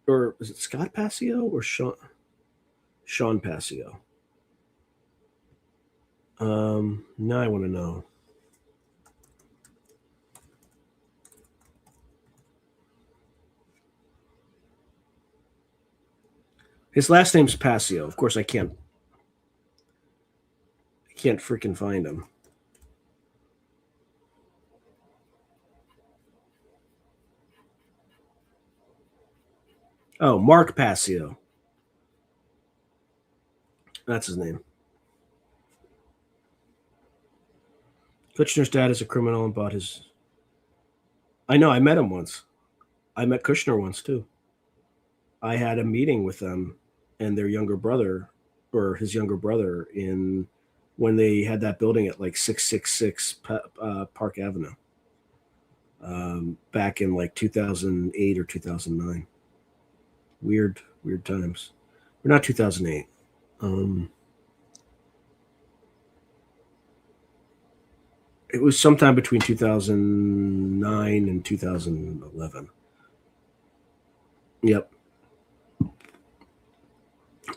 or is it Scott Passio or Sean Passio? Now I want to know. His last name's Passio. Of course, I can't freaking find him. Oh, Mark Passio. That's his name. Kushner's dad is a criminal and bought his... I know, I met him once. I met Kushner once, too. I had a meeting with them and their younger brother, or his younger brother, when they had that building at like 666 Park Avenue. Back in like 2008 or 2009. Weird times. Or not 2008. It was sometime between 2009 and 2011. Yep.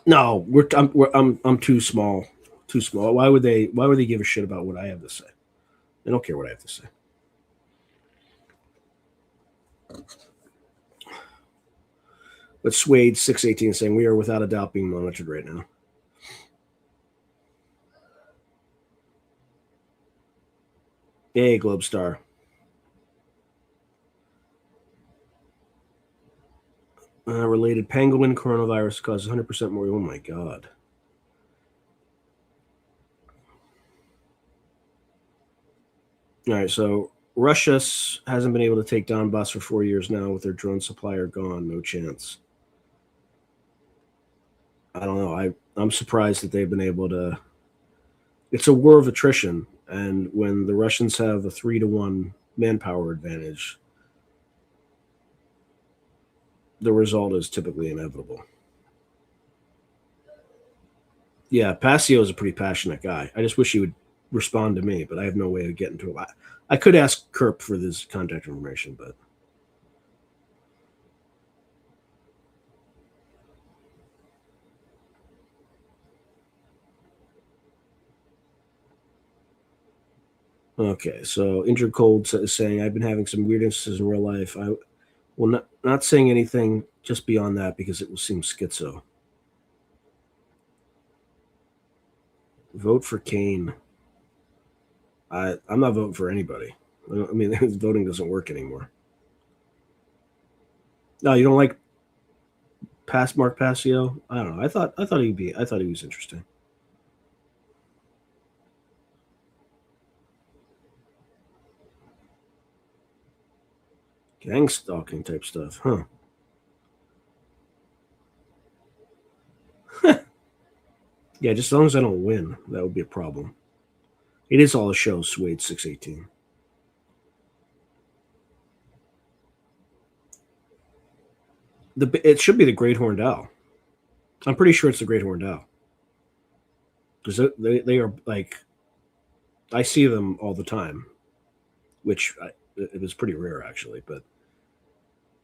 No, I'm too small. Too small. Why would they give a shit about what I have to say? They don't care what I have to say. But Swade 618 saying we are without a doubt being monitored right now. Hey, Globe Star. Related pangolin coronavirus causes 100% more. Oh my God. All right, so Russia hasn't been able to take Donbass for 4 years now with their drone supplier gone. No chance. I don't know. I'm surprised that they've been able to. It's a war of attrition, and when the Russians have a 3-to-1 manpower advantage, the result is typically inevitable. Yeah, Passio is a pretty passionate guy. I just wish he would respond to me, but I have no way of getting to him. I could ask Kerp for this contact information, but okay. So Injured Cold is saying, I've been having some weird instances in real life. I will not saying anything just beyond that because it will seem schizo. Vote for Kane. I'm not voting for anybody. I mean, voting doesn't work anymore. No, you don't like Mark Passio? I don't know. I thought he was interesting. Gang stalking type stuff, huh? Yeah, just as long as I don't win, that would be a problem. It is all a show, Suede 618. It should be the Great Horned Owl. I'm pretty sure it's the Great Horned Owl. Because they are like, I see them all the time, which it was pretty rare actually, but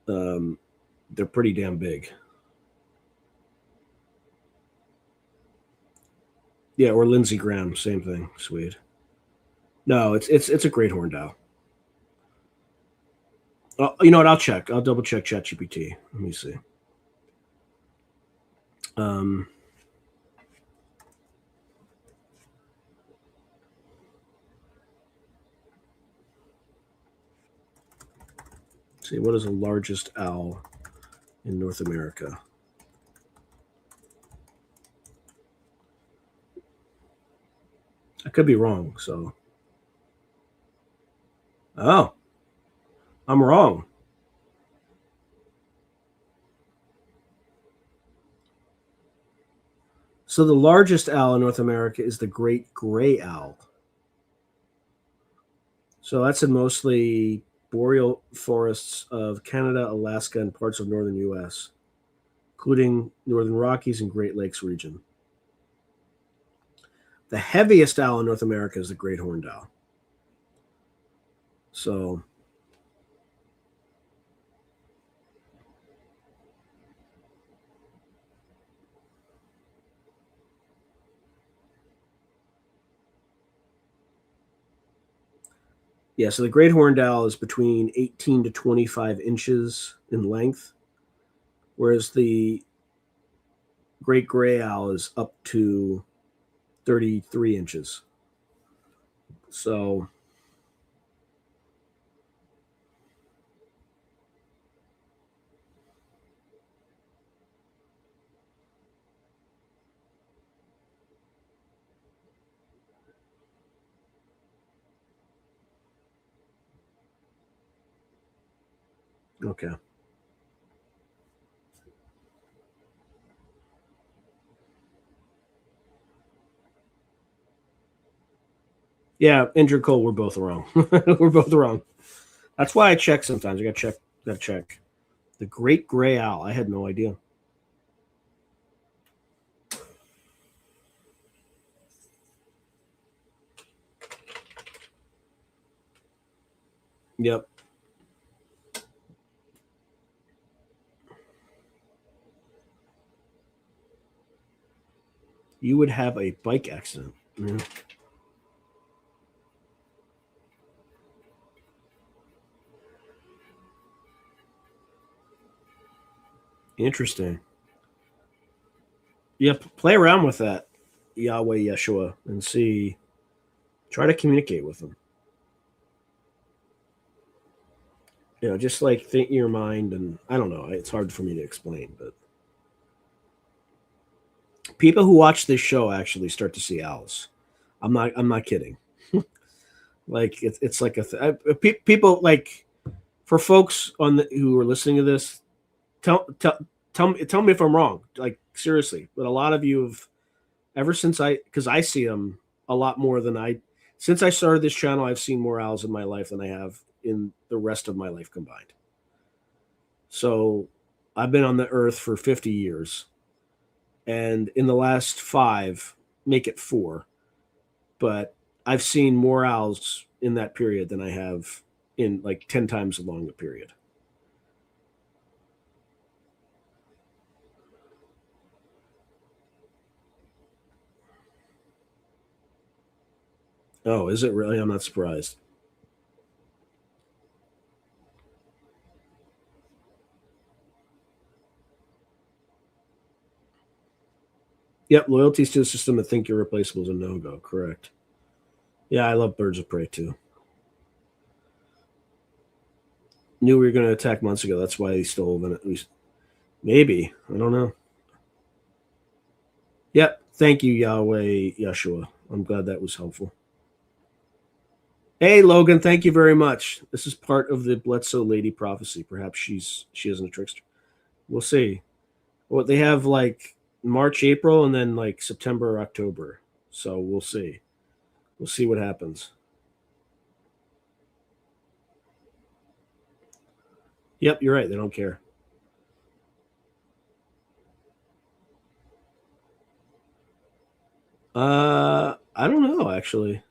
they're pretty damn big. Yeah, or Lindsey Graham, same thing, Swede. No, it's a Great Horned Owl. You know what? I'll check. I'll double check ChatGPT. Let me see. See, what is the largest owl in North America? I could be wrong, so. Oh, I'm wrong. So the largest owl in North America is the great gray owl. So that's in mostly boreal forests of Canada, Alaska, and parts of northern U.S., including northern Rockies and Great Lakes region. The heaviest owl in North America is the great horned owl. So yeah, so the great horned owl is between 18 to 25 inches in length, whereas the great gray owl is up to 33 inches. So okay. Yeah, Injured Cole, we're both wrong. We're both wrong. That's why I check sometimes. I gotta check. The great gray owl. I had no idea. Yep. You would have a bike accident. Mm-hmm. Interesting. Yeah, play around with that, Yahweh Yeshua, and see. Try to communicate with them. You know, just like think in your mind, and I don't know. It's hard for me to explain, but people who watch this show actually start to see owls. I'm not kidding. Like it's like people like for folks who are listening to this. Tell me if I'm wrong. Like seriously, but a lot of you have ever since because I see them a lot more than since I started this channel. I've seen more owls in my life than I have in the rest of my life combined. So I've been on the earth for 50 years, and in the last 5, make it 4, but I've seen more owls in that period than I have in like 10 times a longer period. Oh, is it really? I'm not surprised. Yep, loyalties to the system that think you're replaceable is a no-go. Correct. Yeah, I love Birds of Prey too. Knew we were going to attack months ago. That's why he stole it. Maybe. I don't know. Yep. Thank you, Yahweh Yeshua. I'm glad that was helpful. Hey, Logan, thank you very much. This is part of the Bledsoe lady prophecy. Perhaps she isn't a trickster. We'll see. Well, they have like March, April, and then like September or October. So we'll see. We'll see what happens. Yep, you're right. They don't care. I don't know, actually.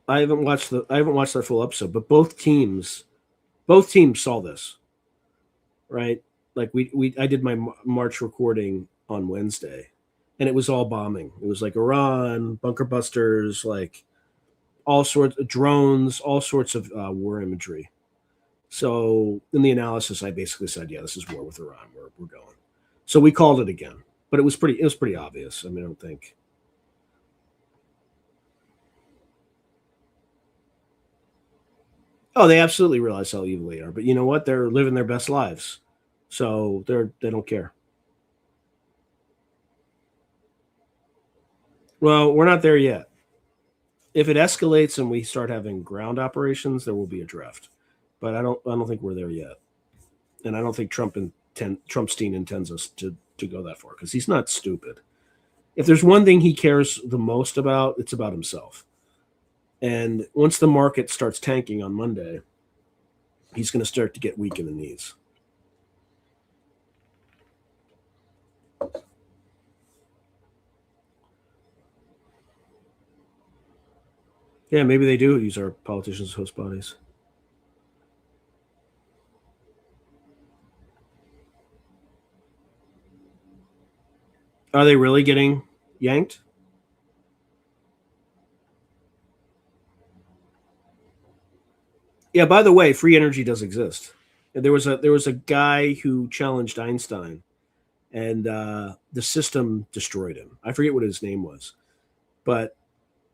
I haven't watched that full episode, but both teams saw this, right? Like I did my March recording on Wednesday, and it was all bombing. It was like Iran, bunker busters, like all sorts of drones, all sorts of war imagery. So in the analysis, I basically said, yeah, this is war with Iran. We're going. So we called it again, but it was pretty obvious. I mean, I don't think. Oh, they absolutely realize how evil they are, but you know what? They're living their best lives, so they don't care. Well, we're not there yet. If it escalates and we start having ground operations, there will be a drift, but I don't think we're there yet, and I don't think Trumpstein intends us to go that far because he's not stupid. If there's one thing he cares the most about, it's about himself. And once the market starts tanking on Monday, he's going to start to get weak in the knees. Yeah, maybe they do use our politicians as host bodies. Are they really getting yanked? Yeah, by the way, free energy does exist. There was a guy who challenged Einstein, and the system destroyed him. I forget what his name was, but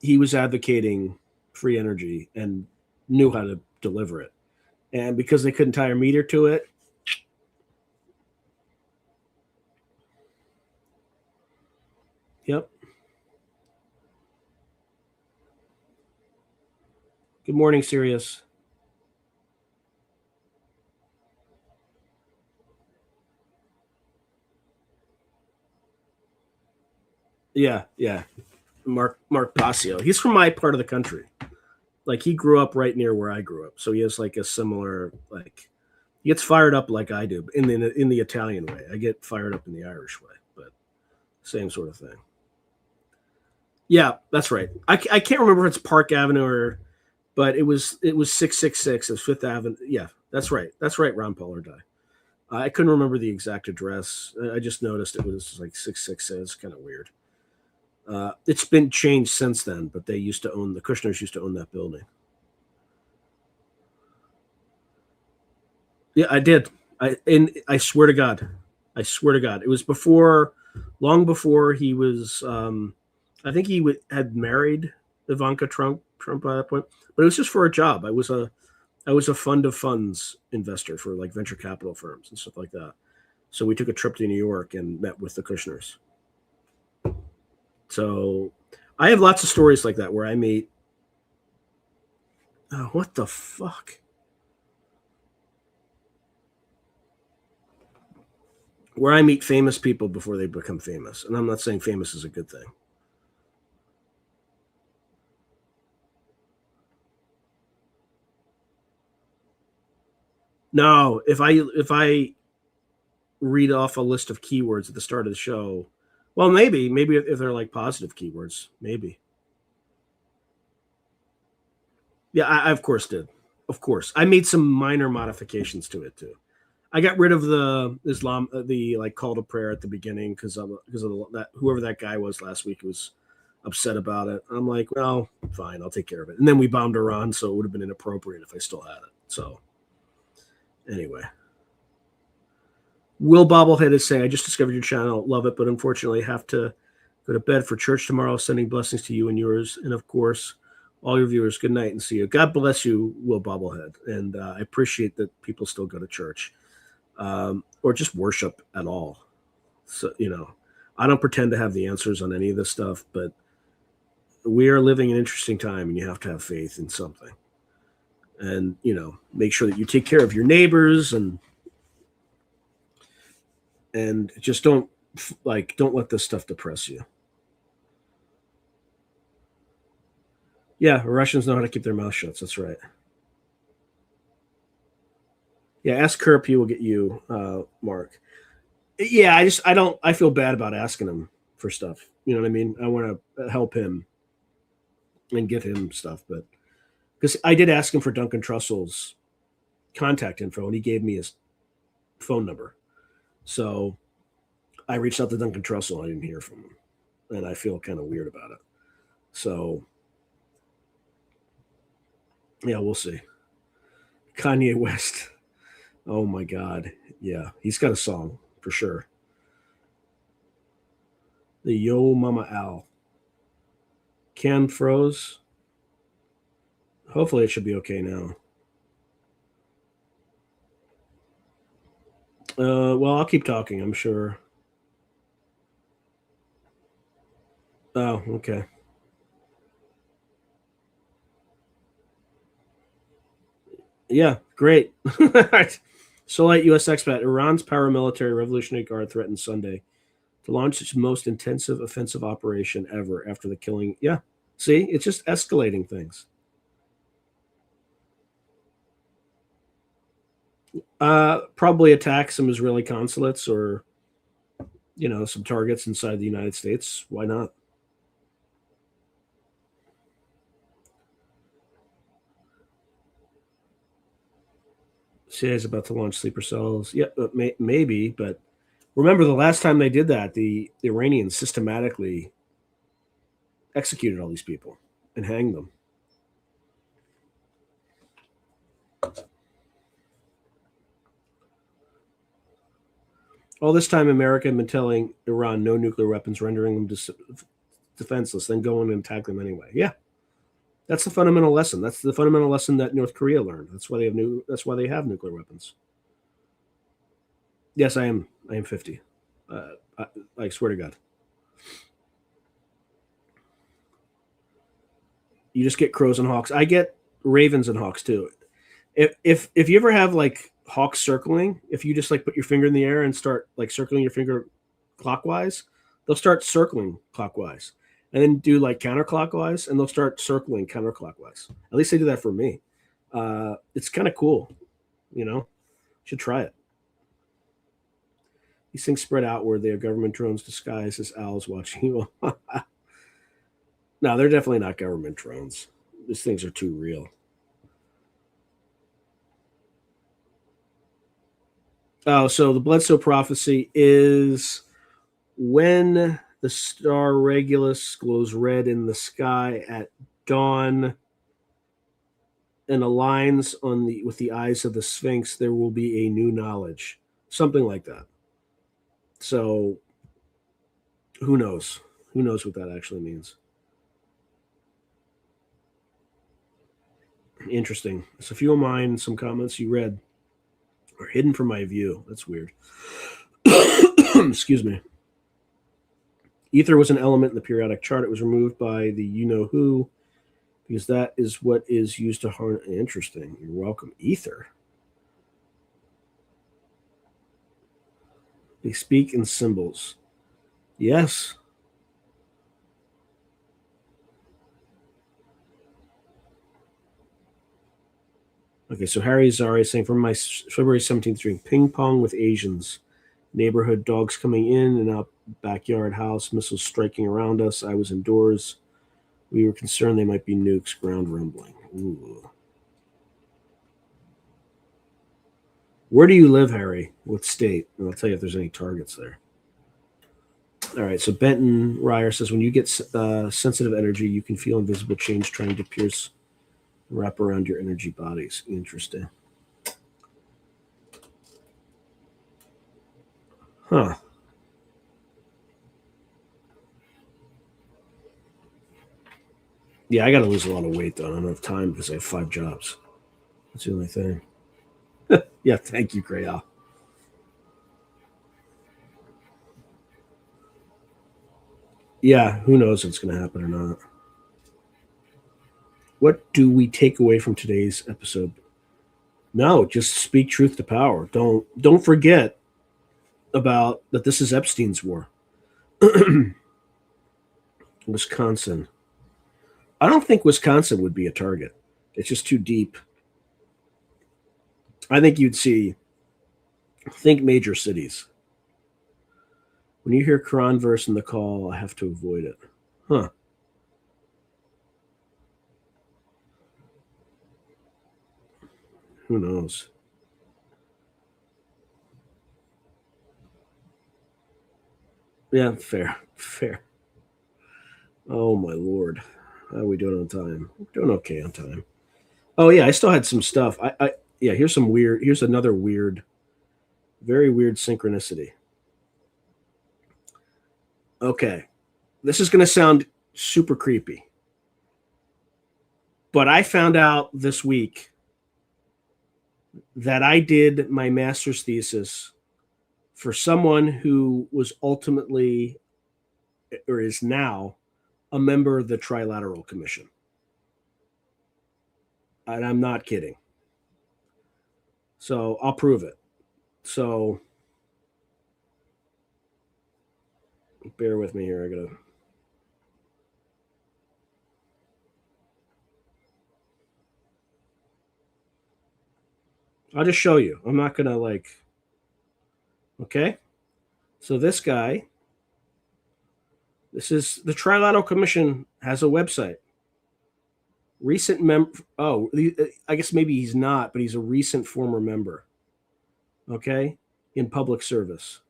he was advocating free energy and knew how to deliver it. And because they couldn't tie a meter to it, yep. Good morning, Sirius. Yeah. Mark Passio. He's from my part of the country. Like he grew up right near where I grew up, so he has like a similar like. He gets fired up like I do in the Italian way. I get fired up in the Irish way, but same sort of thing. Yeah, that's right. I can't remember if it's Park Avenue but it was 666 as Fifth Avenue. Yeah, that's right. That's right. Ron Pollard died. I couldn't remember the exact address. I just noticed it was like 666. It's kind of weird. It's been changed since then, but the Kushners used to own that building. Yeah, I did. I swear to God. It was long before he was, I think he had married Ivanka Trump at that point, but it was just for a job. I was a fund of funds investor for like venture capital firms and stuff like that. So we took a trip to New York and met with the Kushners. So I have lots of stories like that where I meet. Oh, what the fuck? Where I meet famous people before they become famous. And I'm not saying famous is a good thing. No, if I read off a list of keywords at the start of the show, well, maybe if they're like positive keywords, maybe. Yeah, I of course did. Of course, I made some minor modifications to it too. I got rid of the Islam, the like call to prayer at the beginning because of that whoever that guy was last week was upset about it. I'm like, well, fine, I'll take care of it. And then we bombed Iran, so it would have been inappropriate if I still had it. So anyway, Will Bobblehead is saying, I just discovered your channel, love it, but unfortunately have to go to bed for church tomorrow. Sending blessings to you and yours, and of course, all your viewers. Good night and see you. God bless you, Will Bobblehead, and I appreciate that people still go to church. Or just worship at all. So, I don't pretend to have the answers on any of this stuff, but we are living an interesting time and you have to have faith in something. And, make sure that you take care of your neighbors and just don't let this stuff depress you. Yeah, Russians know how to keep their mouth shut. That's right. Yeah, ask Kerp. He will get you, Mark. Yeah, I feel bad about asking him for stuff. You know what I mean? I want to help him and give him stuff, but because I did ask him for Duncan Trussell's contact info, and he gave me his phone number. So I reached out to Duncan Trussell. I didn't hear from him, and I feel kind of weird about it. So yeah, we'll see. Kanye West. Oh my God. Yeah, he's got a song for sure. The Yo Mama Al. Cam froze. Hopefully it should be okay now. Well, I'll keep talking, I'm sure. Oh, okay. Yeah, great. Solite U.S. expat. Iran's paramilitary Revolutionary Guard threatens Sunday to launch its most intensive offensive operation ever after the killing. Yeah, see, it's just escalating things. Probably attack some Israeli consulates or, some targets inside the United States. Why not? CIA is about to launch sleeper cells. Yeah, maybe, but remember the last time they did that, the Iranians systematically executed all these people and hanged them. All this time, America had been telling Iran no nuclear weapons, rendering them defenseless, then go in and attack them anyway. Yeah, that's the fundamental lesson. That's the fundamental lesson that North Korea learned. That's why they have nuclear weapons. Yes, I am 50. I swear to God. You just get crows and hawks. I get ravens and hawks too. If you ever have like hawks circling, if you just like put your finger in the air and start like circling your finger clockwise, they'll start circling clockwise, and then do like counterclockwise, and they'll start circling counterclockwise. At least they do that for me. It's kind of cool, Should try it. These things spread outward. They are government drones disguised as owls watching you. No, they're definitely not government drones. These things are too real. Oh, so the Bledsoe prophecy is when the star Regulus glows red in the sky at dawn and aligns with the eyes of the Sphinx, there will be a new knowledge. Something like that. So who knows? Who knows what that actually means? Interesting. So if you don't mind, some comments you read are hidden from my view. That's weird. Excuse me. Ether was an element in the periodic chart. It was removed by the you-know-who because that is what is used to harness. Interesting. You're welcome. Ether. They speak in symbols. Yes. Okay, so Harry Zari is saying from my February 17th dream, ping pong with Asians, neighborhood dogs coming in and out, backyard house, missiles striking around us. I was indoors. We were concerned they might be nukes, ground rumbling. Ooh. Where do you live, Harry? What state? And I'll tell you if there's any targets there. All right, so Benton Ryer says, when you get sensitive energy, you can feel invisible change trying to pierce and wrap around your energy bodies. Interesting. Huh. Yeah, I got to lose a lot of weight, though. I don't have time because I have 5 jobs. That's the only thing. Yeah, thank you, Karl. Yeah, who knows if it's going to happen or not. What do we take away from today's episode? No, just speak truth to power. Don't forget about that this is Epstein's war. Wisconsin. I don't think Wisconsin would be a target. It's just too deep. I think you'd think major cities. When you hear Quran verse in the call, I have to avoid it. Huh. Who knows? Yeah, fair. Oh my Lord. How are we doing on time? We're doing okay on time. Oh yeah, I still had some stuff. Here's another very weird synchronicity. Okay. This is gonna sound super creepy. But I found out this week that I did my master's thesis for someone who was ultimately, or is now, a member of the Trilateral Commission. And I'm not kidding. So I'll prove it. So bear with me here. I'll just show you. I'm not going to okay. So this guy, this is the Trilateral Commission has a website. Recent I guess maybe he's not, but he's a recent former member. Okay? In public service.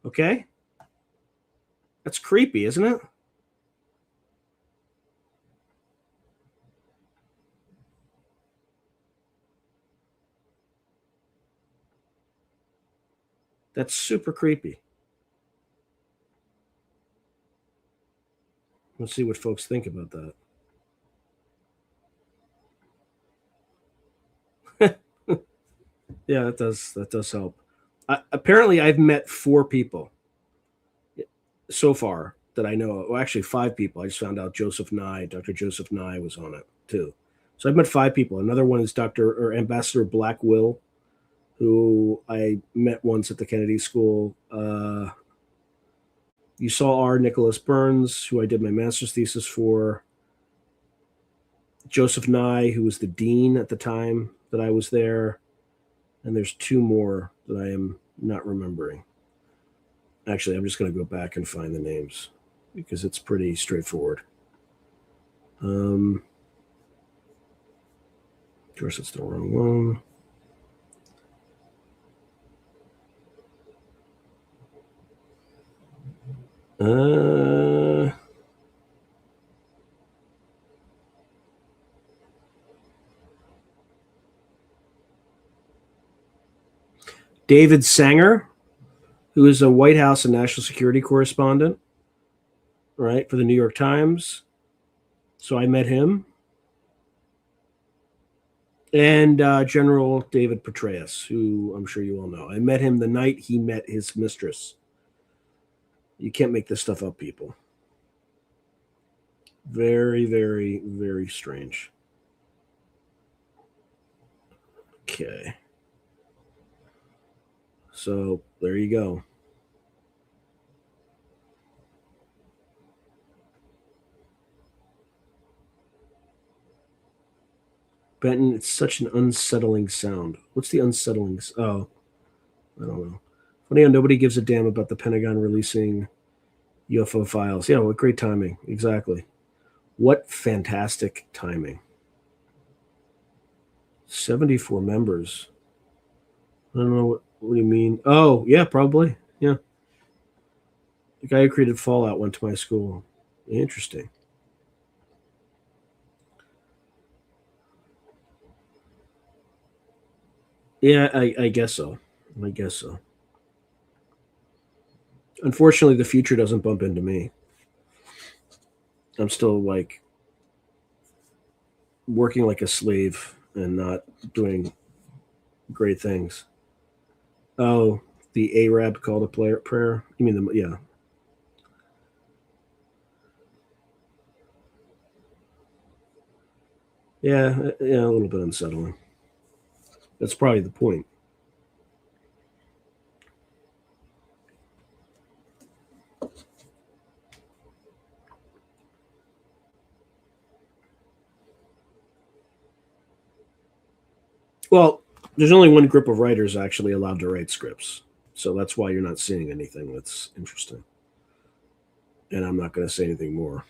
Okay? That's creepy, isn't it? That's super creepy. Let's see what folks think about that. Yeah, that does help. Apparently, I've met 4 people so far that I know. Well, actually, 5 people. I just found out Dr. Joseph Nye was on it too. So I've met 5 people. Another one is Ambassador Black Will, who I met once at the Kennedy School. You saw R. Nicholas Burns, who I did my master's thesis for. Joseph Nye, who was the dean at the time that I was there. And there's 2 more that I am not remembering. Actually, I'm just going to go back and find the names because it's pretty straightforward. Of course, it's the wrong one. David Sanger, who is a White House and national security correspondent, right, for the New York Times. So I met him. And General David Petraeus, who I'm sure you all know. I met him the night he met his mistress. You can't make this stuff up, people. Very, very, very strange. Okay. So there you go. Benton, it's such an unsettling sound. What's the unsettling? Oh, I don't know. Funny how nobody gives a damn about the Pentagon releasing UFO files. Yeah, what great timing. Exactly. What fantastic timing. 74 members. I don't know what do you mean. Oh, yeah, probably. Yeah. The guy who created Fallout went to my school. Interesting. Yeah, I guess so. I guess so. Unfortunately, the future doesn't bump into me. I'm still like working like a slave and not doing great things. Oh, the Arab call to prayer. You mean yeah. Yeah, a little bit unsettling. That's probably the point. Well, there's only one group of writers actually allowed to write scripts. So that's why you're not seeing anything that's interesting. And I'm not going to say anything more.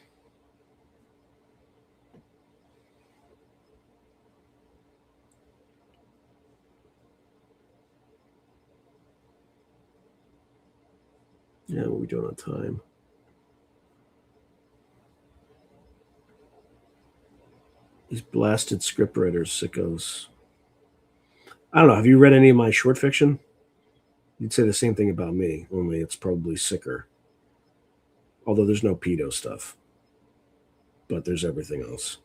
Yeah, what are we doing on time? These blasted scriptwriters, sickos. I don't know. Have you read any of my short fiction? You'd say the same thing about me, only it's probably sicker. Although there's no pedo stuff. But there's everything else.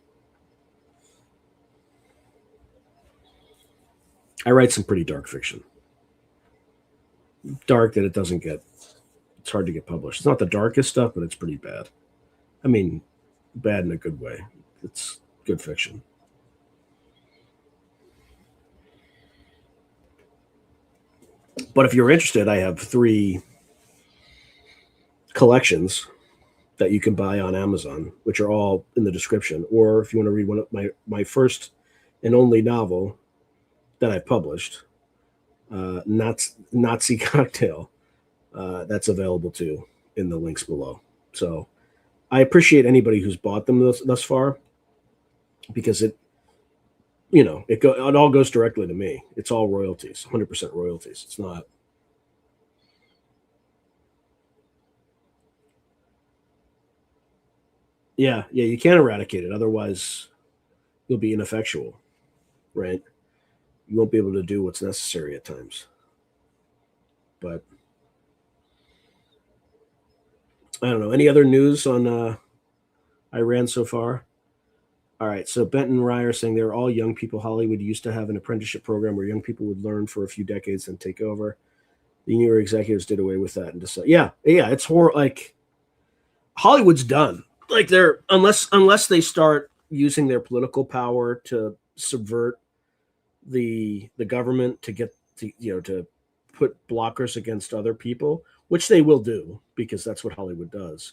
I write some pretty dark fiction. Dark that it's hard to get published. It's not the darkest stuff, but it's pretty bad. I mean, bad in a good way. It's good fiction. But if you're interested, I have 3 collections that you can buy on Amazon, which are all in the description. Or if you want to read one of my first and only novel that I published, Nazi Cocktail, that's available too in the links below. So I appreciate anybody who's bought them thus far, because it all goes directly to me. It's all royalties, 100% royalties. It's not. Yeah, you can't eradicate it. Otherwise, you'll be ineffectual, right? You won't be able to do what's necessary at times. But I don't know. Any other news on Iran so far? All right. So Benton Ryer saying they're all young people. Hollywood used to have an apprenticeship program where young people would learn for a few decades and take over. The New York executives did away with that and decided, yeah, it's horrible. Like, Hollywood's done. Like, they're unless they start using their political power to subvert the government to get to put blockers against other people, which they will do because that's what Hollywood does.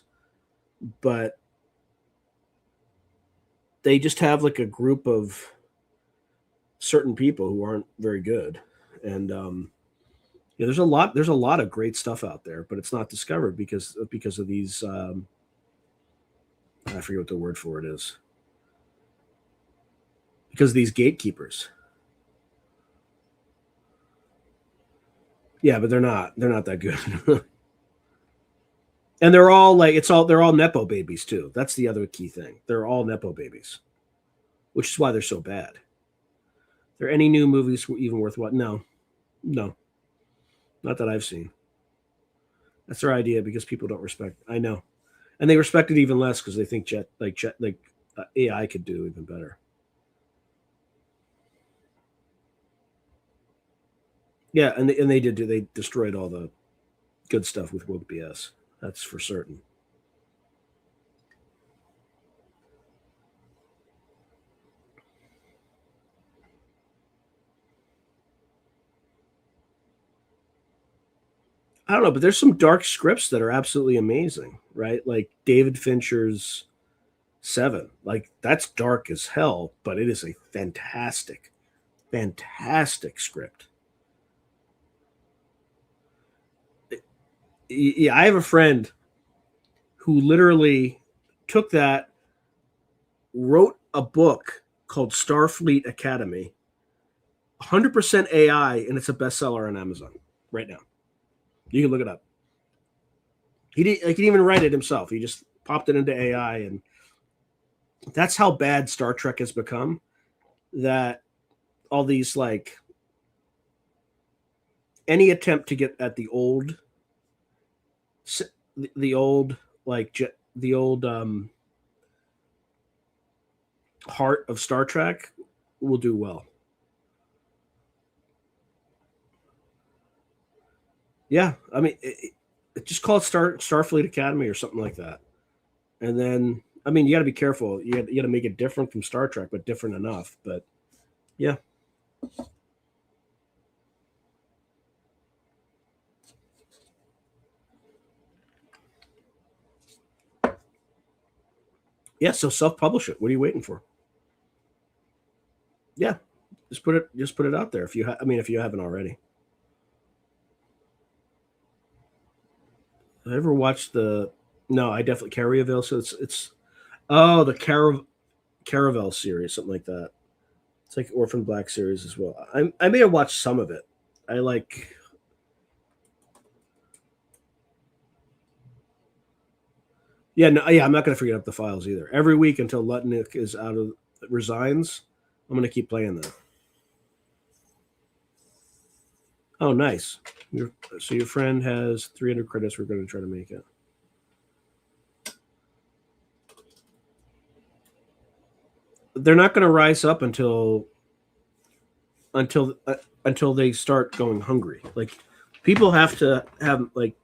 But they just have like a group of certain people who aren't very good, and there's a lot of great stuff out there, but it's not discovered because of these. I forget what the word for it is. Because of these gatekeepers. Yeah, but they're not that good. And they're all Nepo babies too. That's the other key thing. They're all Nepo babies, which is why they're so bad. Are there any new movies even worth what? No, not that I've seen. That's their idea because people don't respect. I know, and they respect it even less because they think AI could do even better. Yeah, and they did. They destroyed all the good stuff with woke BS. That's for certain. I don't know, but there's some dark scripts that are absolutely amazing, right? Like David Fincher's Seven. Like, that's dark as hell, but it is a fantastic, fantastic script. Yeah, I have a friend who literally took that, wrote a book called Starfleet Academy, 100% AI, and it's a bestseller on Amazon right now. You can look it up. He didn't even write it himself. He just popped it into AI, and that's how bad Star Trek has become. That all these, like, any attempt to get at the old heart of Star Trek will do well. Yeah, I mean, just call it Starfleet Academy or something like that. And then, I mean, you got to be careful. You got to make it different from Star Trek, but different enough. But yeah. Yeah, so self-publish it. What are you waiting for? Yeah, just put it out there if you if you haven't already. I ever watched No, I definitely Caravel. So it's the Caravel series, something like that. It's like Orphan Black series as well. I may have watched some of it. I like. Yeah, no, yeah, I'm not going to forget up the files either. Every week until Lutnick resigns, I'm going to keep playing that. Oh, nice. So your friend has 300 credits. We're going to try to make it. They're not going to rise up until they start going hungry. Like, people have to have like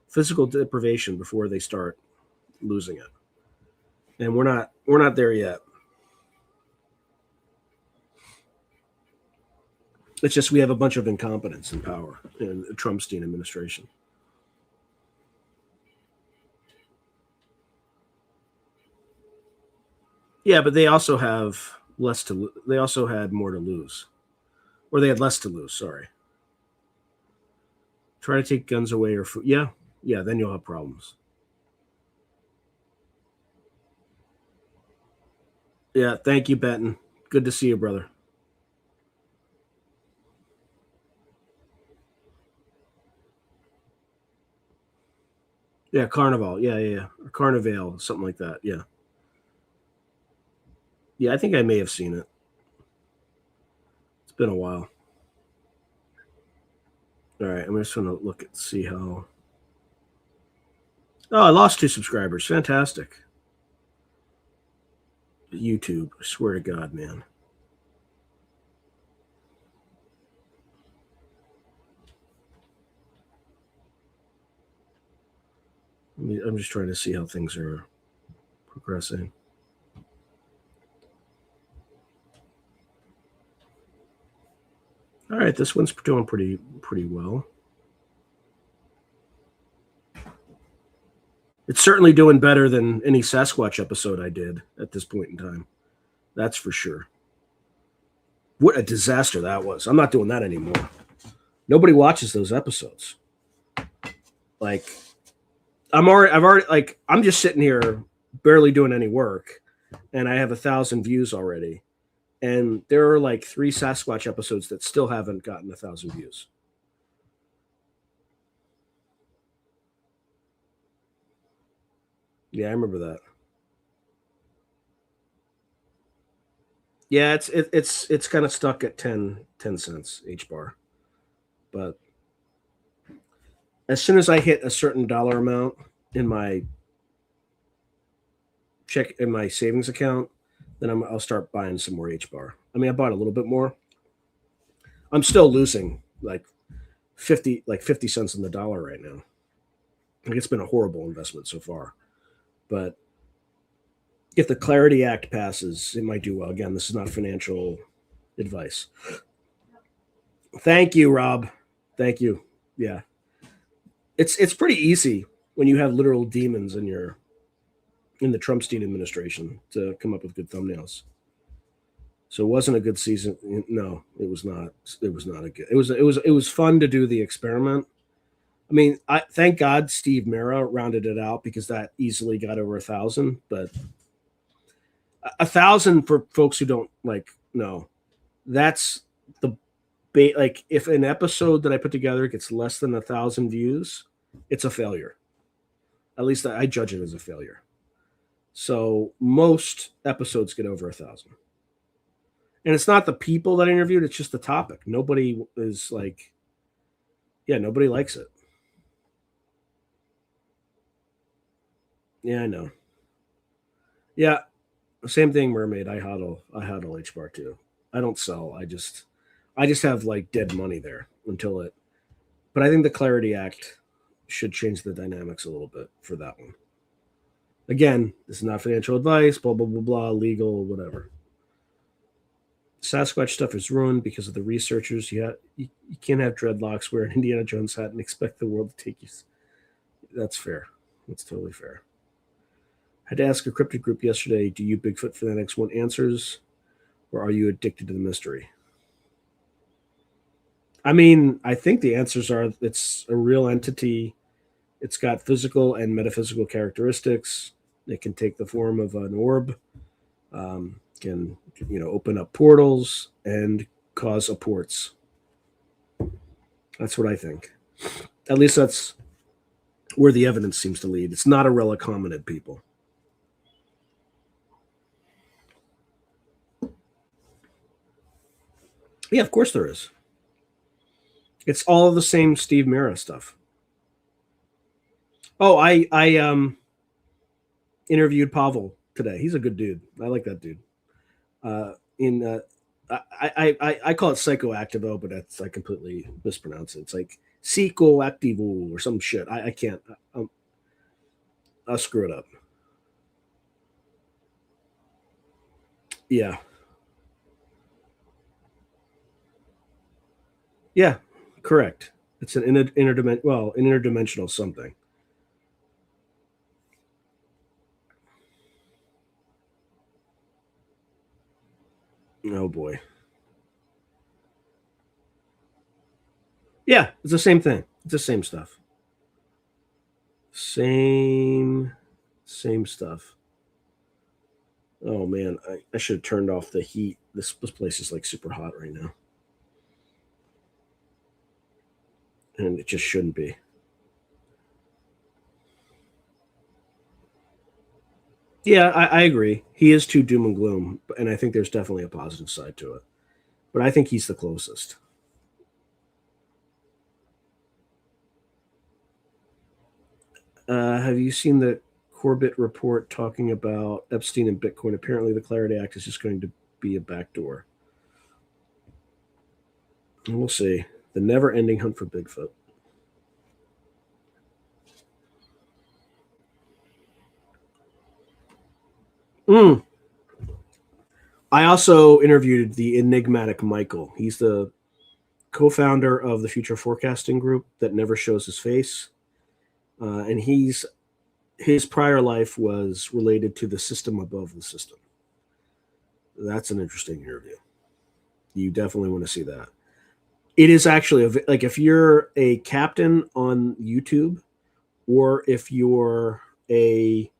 physical deprivation before they start losing it, and we're not there yet. It's just we have a bunch of incompetence in power in the Trumpstein administration. Yeah, but they also have less to. They also had more to lose, or they had less to lose. Sorry. Try to take guns away or food. Yeah, then you'll have problems. Yeah, thank you, Benton. Good to see you, brother. Yeah, Carnival. Yeah. Or Carnival, something like that. Yeah. Yeah, I think I may have seen it. It's been a while. All right, I'm just going to look at see how. Oh, I lost 2 subscribers. Fantastic. YouTube. I swear to God, man. I'm just trying to see how things are progressing. All right, this one's doing pretty well. It's certainly doing better than any Sasquatch episode I did at this point in time. That's for sure. What a disaster that was. I'm not doing that anymore. Nobody watches those episodes. Like, I'm just sitting here barely doing any work, and I have 1,000 views already. And there are like 3 Sasquatch episodes that still haven't gotten 1,000 views. Yeah, I remember that. Yeah, it's kind of stuck at 10 cents each bar. But as soon as I hit a certain dollar amount in my savings account, then I'll start buying some more H bar. I mean, I bought a little bit more. I'm still losing like 50 cents on the dollar right now. Like, it's been a horrible investment so far. But if the Clarity Act passes, it might do well. Again, this is not financial advice. Thank you, Rob. Thank you. Yeah. It's pretty easy when you have literal demons in the Trumpstein administration to come up with good thumbnails. So it wasn't a good season. No, it was not. It was not a good. It was fun to do the experiment, I mean, thank God Steve Mera rounded it out because that easily got over 1,000. But 1,000 for folks who don't know, that's the like if an episode that I put together gets less than 1,000 views, it's a failure. At least I judge it as a failure. So most episodes get over 1,000. And it's not the people that I interviewed, it's just the topic. Nobody is like, nobody likes it. Yeah, I know. Yeah, same thing, Mermaid. I hodl H bar too. I don't sell. I just have like dead money there until it. But I think the Clarity Act should change the dynamics a little bit for that one. Again, this is not financial advice, blah, blah, blah, blah, legal, whatever. Sasquatch stuff is ruined because of the researchers. You can't have dreadlocks, wear an Indiana Jones hat, and expect the world to take you. That's fair. That's totally fair. I had to ask a cryptid group yesterday, do you Bigfoot fanatics want answers, or are you addicted to the mystery? I mean, I think the answers are it's a real entity. It's got physical and metaphysical characteristics. It can take the form of an orb, can open up portals and cause apports. That's what I think. At least that's where the evidence seems to lead. It's not a relic hominid, people. Yeah, of course there is. It's all the same Steve Mera stuff. Oh, I interviewed Pavel today. He's a good dude. I like that dude. I call it psychoactivo, but I completely mispronounce it. It's like psychoactivo or some shit. I can't. I'll screw it up. Yeah. Yeah, correct. It's an interdimensional something. Oh boy. Yeah, it's the same thing. It's the same stuff. Same stuff. Oh man, I should have turned off the heat. This place is like super hot right now. And it just shouldn't be. Yeah, I agree. He is too doom and gloom, and I think there's definitely a positive side to it. But I think he's the closest. Have you seen the Corbett report talking about Epstein and Bitcoin? Apparently, the Clarity Act is just going to be a backdoor. And we'll see. The never-ending hunt for Bigfoot. I also interviewed the enigmatic Michael. He's the co-founder of the Future Forecasting Group that never shows his face. And his prior life was related to the system above the system. That's an interesting interview. You definitely want to see that. It is actually like if you're a captain on YouTube, or if you're a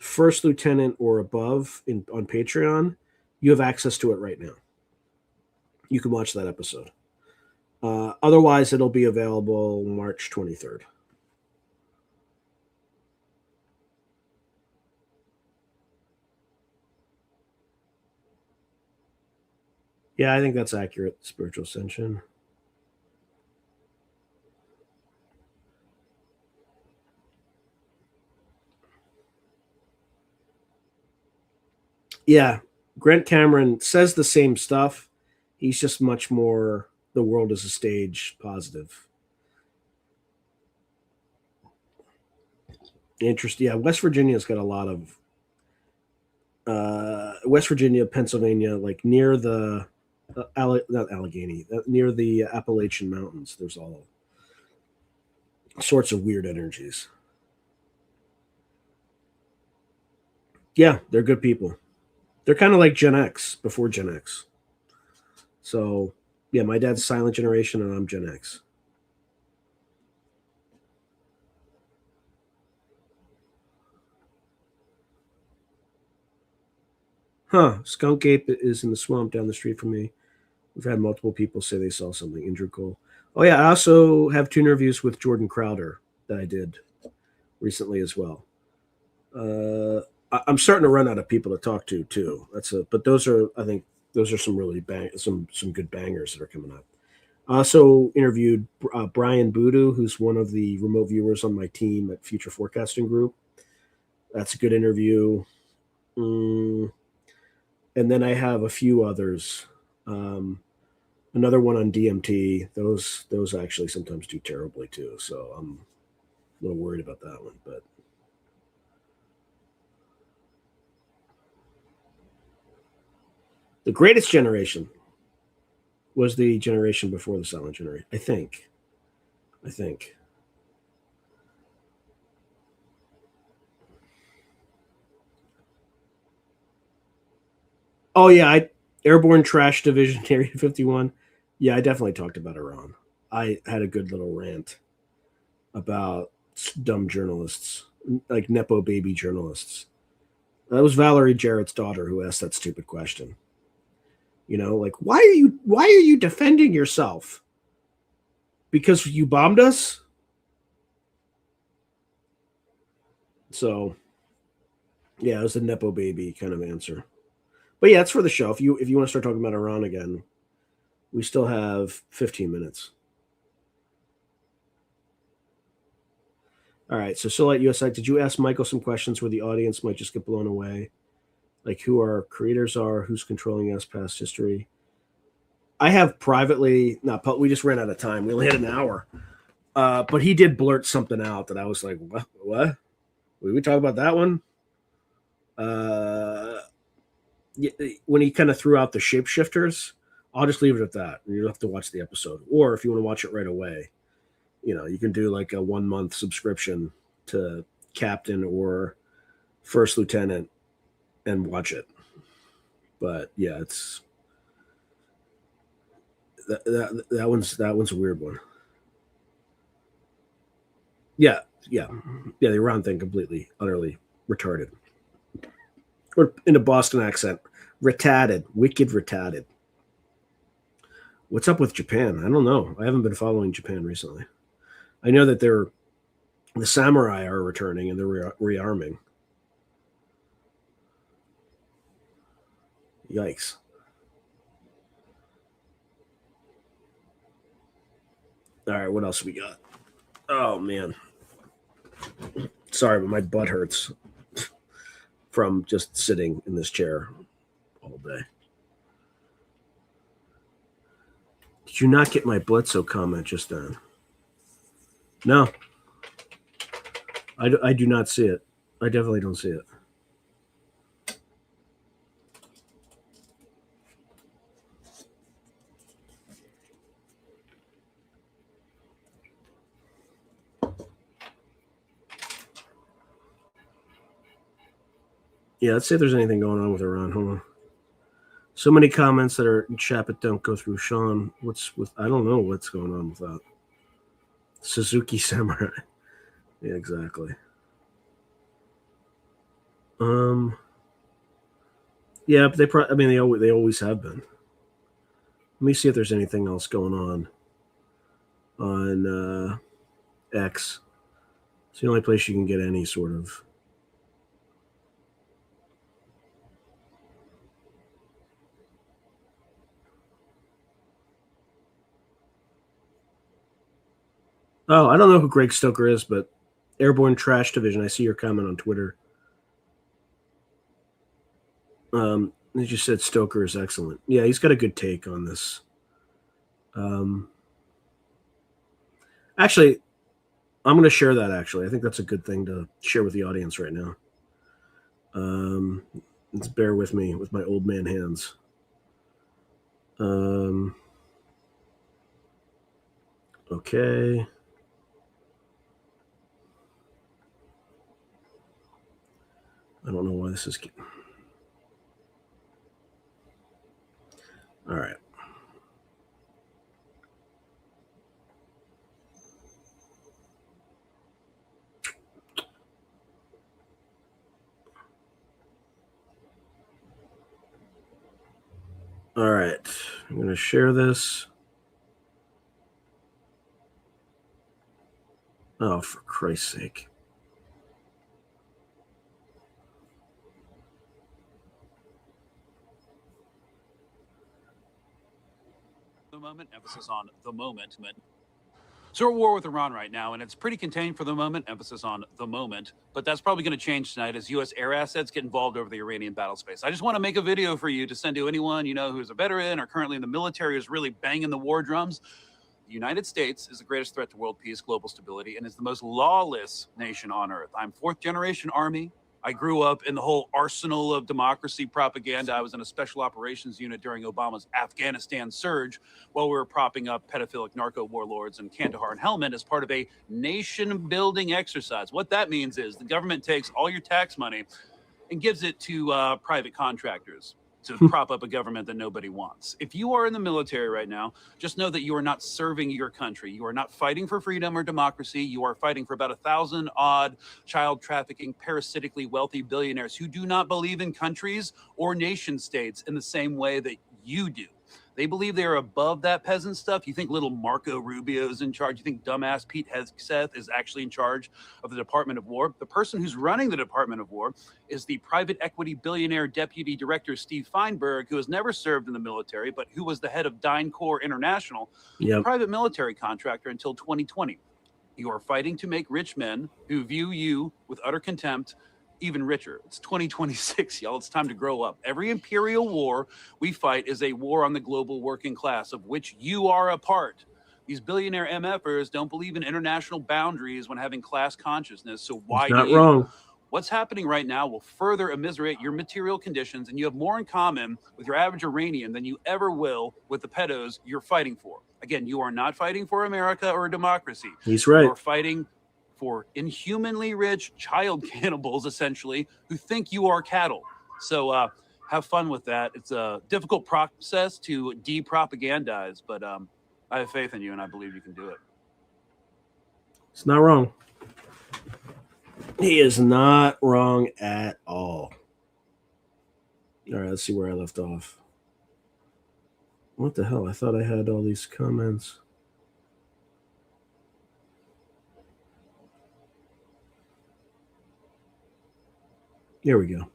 first lieutenant or above on Patreon, you have access to it right now. You can watch that episode. Otherwise, it'll be available March 23rd. Yeah, I think that's accurate. Spiritual ascension. Yeah, Grant Cameron says the same stuff. He's just much more the world is a stage positive. Interesting. Yeah, West Virginia's got a lot of West Virginia, Pennsylvania, like near the not Allegheny, near the Appalachian Mountains. There's all sorts of weird energies. Yeah, they're good people. They're kind of like Gen X before Gen X. So, yeah, my dad's silent generation and I'm Gen X. Skunk Ape is in the swamp down the street from me. We've had multiple people say they saw something. Injured Cole. Oh, yeah. I also have 2 interviews with Jordan Crowder that I did recently as well. I'm starting to run out of people to talk to, too. But those are, I think, those are some really some good bangers that are coming up. I also interviewed Brian Boodoo, who's one of the remote viewers on my team at Future Forecasting Group. That's a good interview. And then I have a few others. Another one on DMT. Those actually sometimes do terribly too. So I'm a little worried about that one. But the Greatest Generation was the generation before the Silent Generation. I think. Oh yeah, Airborne Trash Division Area 51. Yeah, I definitely talked about Iran. I had a good little rant about dumb journalists, like Nepo baby journalists. That was Valerie Jarrett's daughter who asked that stupid question. Like, why are you defending yourself? Because you bombed us? So yeah, it was a Nepo baby kind of answer. But yeah, it's for the show. If you want to start talking about Iran again, we still have 15 minutes. All right. So Solite USI, did you ask Michael some questions where the audience might just get blown away? Like who our creators are, who's controlling us, past history? I have privately, we just ran out of time. We only had an hour. But he did blurt something out that I was like, what? Did we talk about that one? When he kind of threw out the shapeshifters, I'll just leave it at that. You'll have to watch the episode. Or if you want to watch it right away, you can do like a 1-month subscription to Captain or First Lieutenant and watch it. But yeah, it's that one's a weird one. Yeah. The Iran thing completely, utterly retarded. Or in a Boston accent, retarded, wicked retarded. What's up with Japan? I don't know. I haven't been following Japan recently. I know that the samurai are returning and they're rearming. Yikes. All right, what else we got? Oh, man. Sorry, but my butt hurts from just sitting in this chair all day. Did you not get my Bledsoe comment just then? No. I do not see it. I definitely don't see it. Yeah, let's see if there's anything going on with Iran. Hold on. So many comments that are in chat, but don't go through Sean. I don't know what's going on with that. Suzuki Samurai. Yeah, exactly. Yeah, but they always have been. Let me see if there's anything else going on X. It's the only place you can get any sort of. Oh, I don't know who Greg Stoker is, but Airborne Trash Division. I see your comment on Twitter. They just said Stoker is excellent. Yeah, he's got a good take on this. Actually, I'm going to share that. Actually, I think that's a good thing to share with the audience right now. Let's bear with me with my old man hands. Okay. I don't know why this is. All right. All right. I'm going to share this. Oh, for Christ's sake. The moment, emphasis on the moment. So we're at war with Iran right now, and it's pretty contained for the moment, emphasis on the moment. But that's probably going to change tonight as U.S. air assets get involved over the Iranian battle space. I just want to make a video for you to send to anyone you know who's a veteran or currently in the military who's really banging the war drums. The United States is the greatest threat to world peace, global stability, and is the most lawless nation on earth. I'm fourth-generation Army. I grew up in the whole arsenal of democracy propaganda. I was in a special operations unit during Obama's Afghanistan surge while we were propping up pedophilic narco warlords in Kandahar and Helmand as part of a nation-building exercise. What that means is the government takes all your tax money and gives it to private contractors to prop up a government that nobody wants. If you are in the military right now, just know that you are not serving your country. You are not fighting for freedom or democracy. You are fighting for about 1,000 odd child trafficking, parasitically wealthy billionaires who do not believe in countries or nation states in the same way that you do. They believe they are above that peasant stuff. You think little Marco Rubio is in charge. You think dumbass Pete Hegseth is actually in charge of the Department of War. The person who's running the Department of War is the private equity billionaire deputy director Steve Feinberg, who has never served in the military, but who was the head of DynCorp International, a private military contractor until 2020. You are fighting to make rich men who view you with utter contempt even richer. It's 2026, y'all. It's time to grow up. Every imperial war we fight is a war on the global working class, of which you are a part. These billionaire MFers don't believe in international boundaries when having class consciousness, so why do you? Not wrong. What's happening right now will further immiserate your material conditions, and you have more in common with your average Iranian than you ever will with the pedos you're fighting for. Again, you are not fighting for America or democracy. He's right. You are fighting for inhumanly rich child cannibals, essentially, who think you are cattle. So have fun with that. It's a difficult process to de-propagandize, but I have faith in you, and I believe you can do it. It's not wrong. He is not wrong at all. All right, let's see where I left off. What the hell? I thought I had all these comments. Here we go.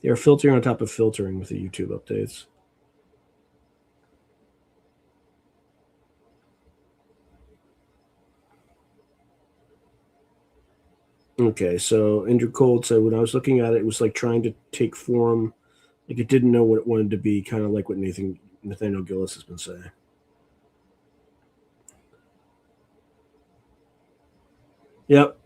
They're filtering on top of filtering with the YouTube updates. Okay, so Andrew Cold said, when I was looking at it, it was like trying to take form, like it didn't know what it wanted to be, kind of like what Nathaniel Gillis has been saying. Yep.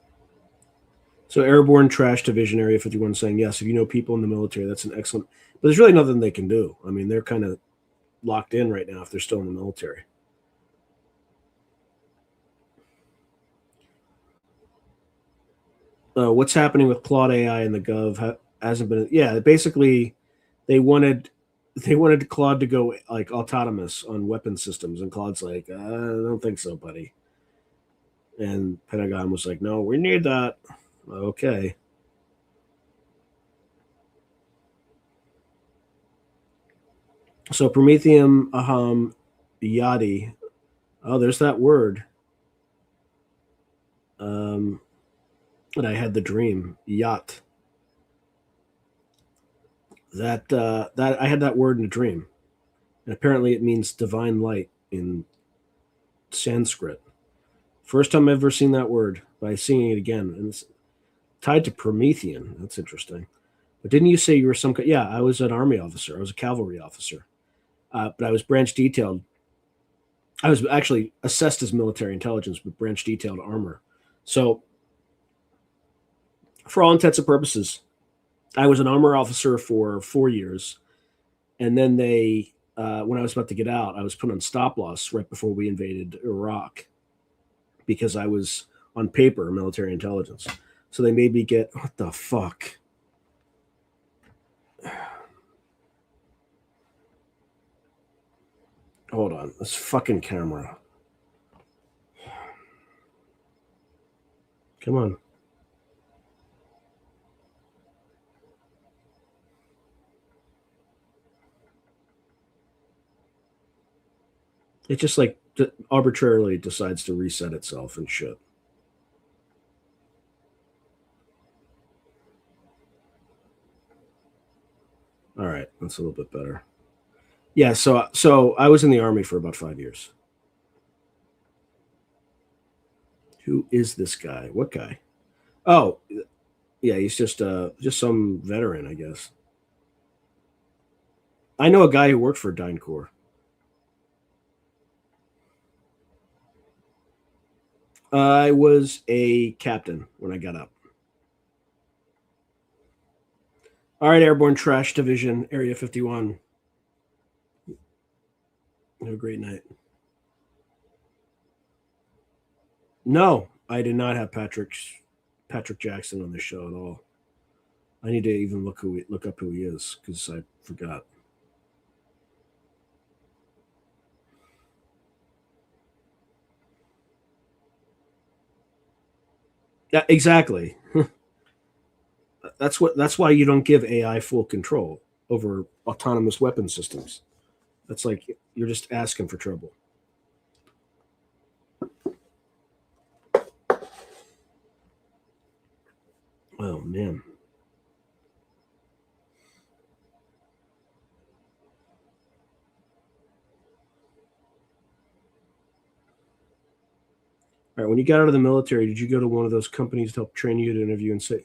So Airborne Trash Division Area 51 saying, yes, if you know people in the military, that's an excellent, but there's really nothing they can do. I mean, they're kind of locked in right now if they're still in the military. What's happening with Claude AI and the Gov hasn't been, yeah, basically they wanted Claude to go like autonomous on weapon systems, and Claude's like, I don't think so, buddy. And Pentagon was like, no, we need that. Okay. So Prometheum Aham Yadi. Oh, there's that word. And I had the dream. Yacht. That I had that word in a dream. And apparently it means divine light in Sanskrit. First time I've ever seen that word by seeing it again. And it's tied to Promethean. That's interesting. But didn't you say you were some? Yeah, I was an army officer. I was a cavalry officer. But I was branch detailed. I was actually assessed as military intelligence, but branch detailed armor. So for all intents and purposes, I was an armor officer for 4 years. And then they, when I was about to get out, I was put on stop loss right before we invaded Iraq because I was on paper military intelligence. So they made me get, what the fuck? Hold on, this fucking camera. Come on. It just like arbitrarily decides to reset itself and shit. All right, that's a little bit better. Yeah, so I was in the Army for about 5 years. Who is this guy? What guy? Oh, yeah, he's just some veteran, I guess. I know a guy who worked for DynCorp. I was a captain when I got up. All right, Airborne Trash Division, Area 51. Have a great night. No, I did not have Patrick Jackson on the show at all. I need to even look up who he is because I forgot. Yeah, exactly. That's why you don't give AI full control over autonomous weapon systems. That's like you're just asking for trouble. Oh man. All right, when you got out of the military, did you go to one of those companies to help train you to interview and say,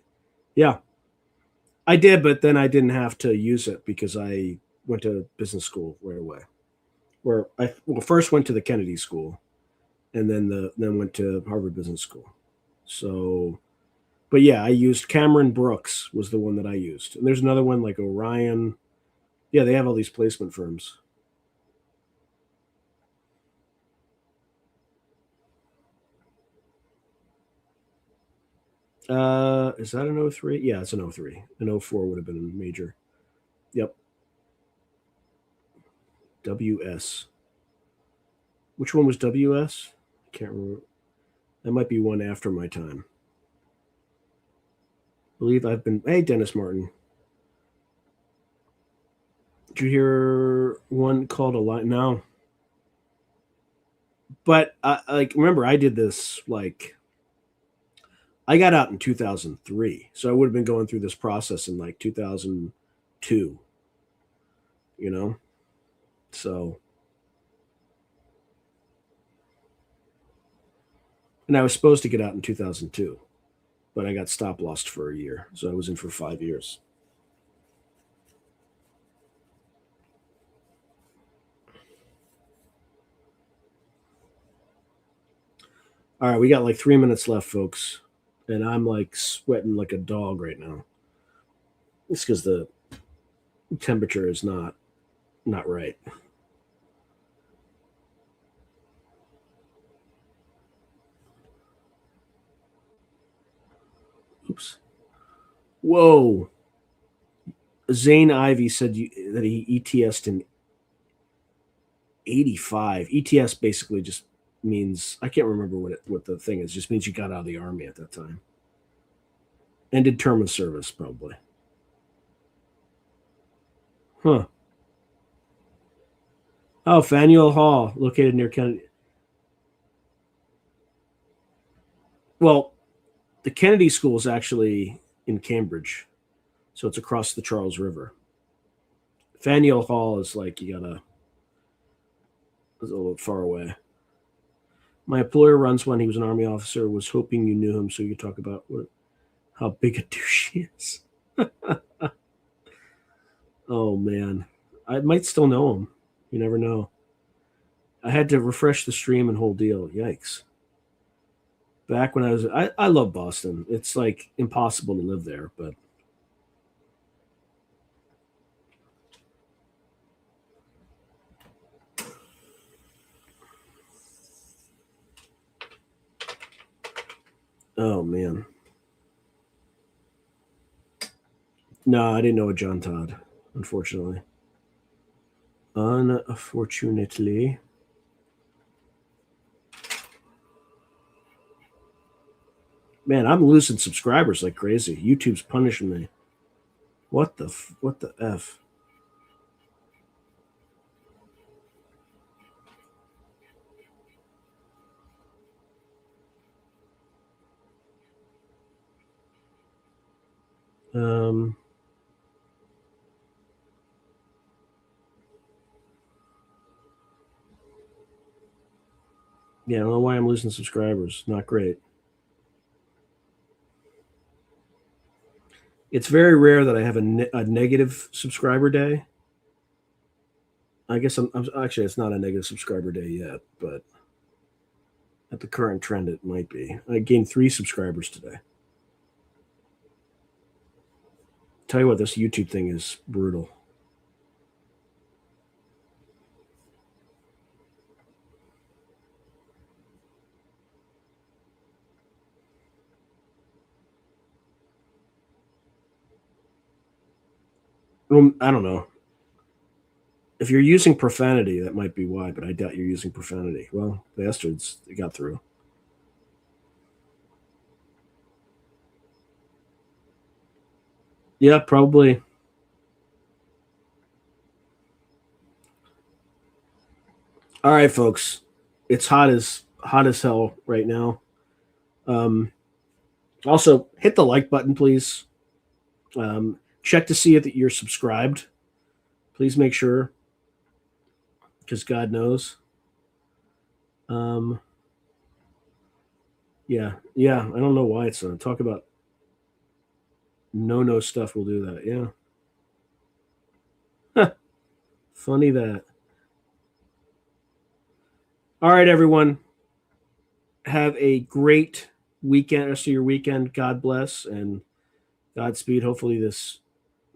yeah, I did, but then I didn't have to use it because I went to business school right away. Where I first went to the Kennedy School, and then went to Harvard Business School. So, but yeah, I used Cameron Brooks was the one that I used, and there's another one like Orion. Yeah, they have all these placement firms. Is that an 03? Yeah, it's an 03. An 04 would have been a major. Yep. WS. Which one was WS? I can't remember. That might be one after my time. I believe I've been. Hey, Dennis Martin. Did you hear one called a line? No. But like, remember, I did this like. I got out in 2003, so I would have been going through this process in like 2002. You know, so. And I was supposed to get out in 2002, but I got stop lossed for a year, so I was in for 5 years. All right, we got like 3 minutes left, folks. And I'm like sweating like a dog right now. It's because the temperature is not right. Oops. Whoa. Zane Ivey said that he ETS'd in 85. ETS basically just means, I can't remember what the thing is. It just means you got out of the Army at that time. Ended term of service, probably. Huh. Oh, Faneuil Hall, located near Kennedy. Well, the Kennedy School is actually in Cambridge, so it's across the Charles River. Faneuil Hall is like it's a little far away. My employer runs one. He was an Army officer. Was hoping you knew him so you could talk about how big a douche he is. Oh man, I might still know him. You never know. I had to refresh the stream and whole deal. Yikes. Back when I love Boston. It's like impossible to live there, but oh man. No, I didn't know a John Todd, unfortunately. Unfortunately. Man, I'm losing subscribers like crazy. YouTube's punishing me. What the F? Yeah, I don't know why I'm losing subscribers. Not great. It's very rare that I have a negative subscriber day. I guess I'm actually, it's not a negative subscriber day yet, but at the current trend, it might be. I gained 3 subscribers today. Tell you what, this YouTube thing is brutal. Well, I don't know. If you're using profanity, that might be why, but I doubt you're using profanity. Well, bastards, they got through. Yeah, probably. All right, folks. It's hot as hell right now. Also, hit the like button, please. Check to see that you're subscribed. Please make sure, because God knows. Yeah. I don't know why it's on. Talk about no stuff. We'll do that. Yeah. Funny that. All right, everyone. Have a great weekend. Rest of your weekend. God bless and Godspeed. Hopefully, this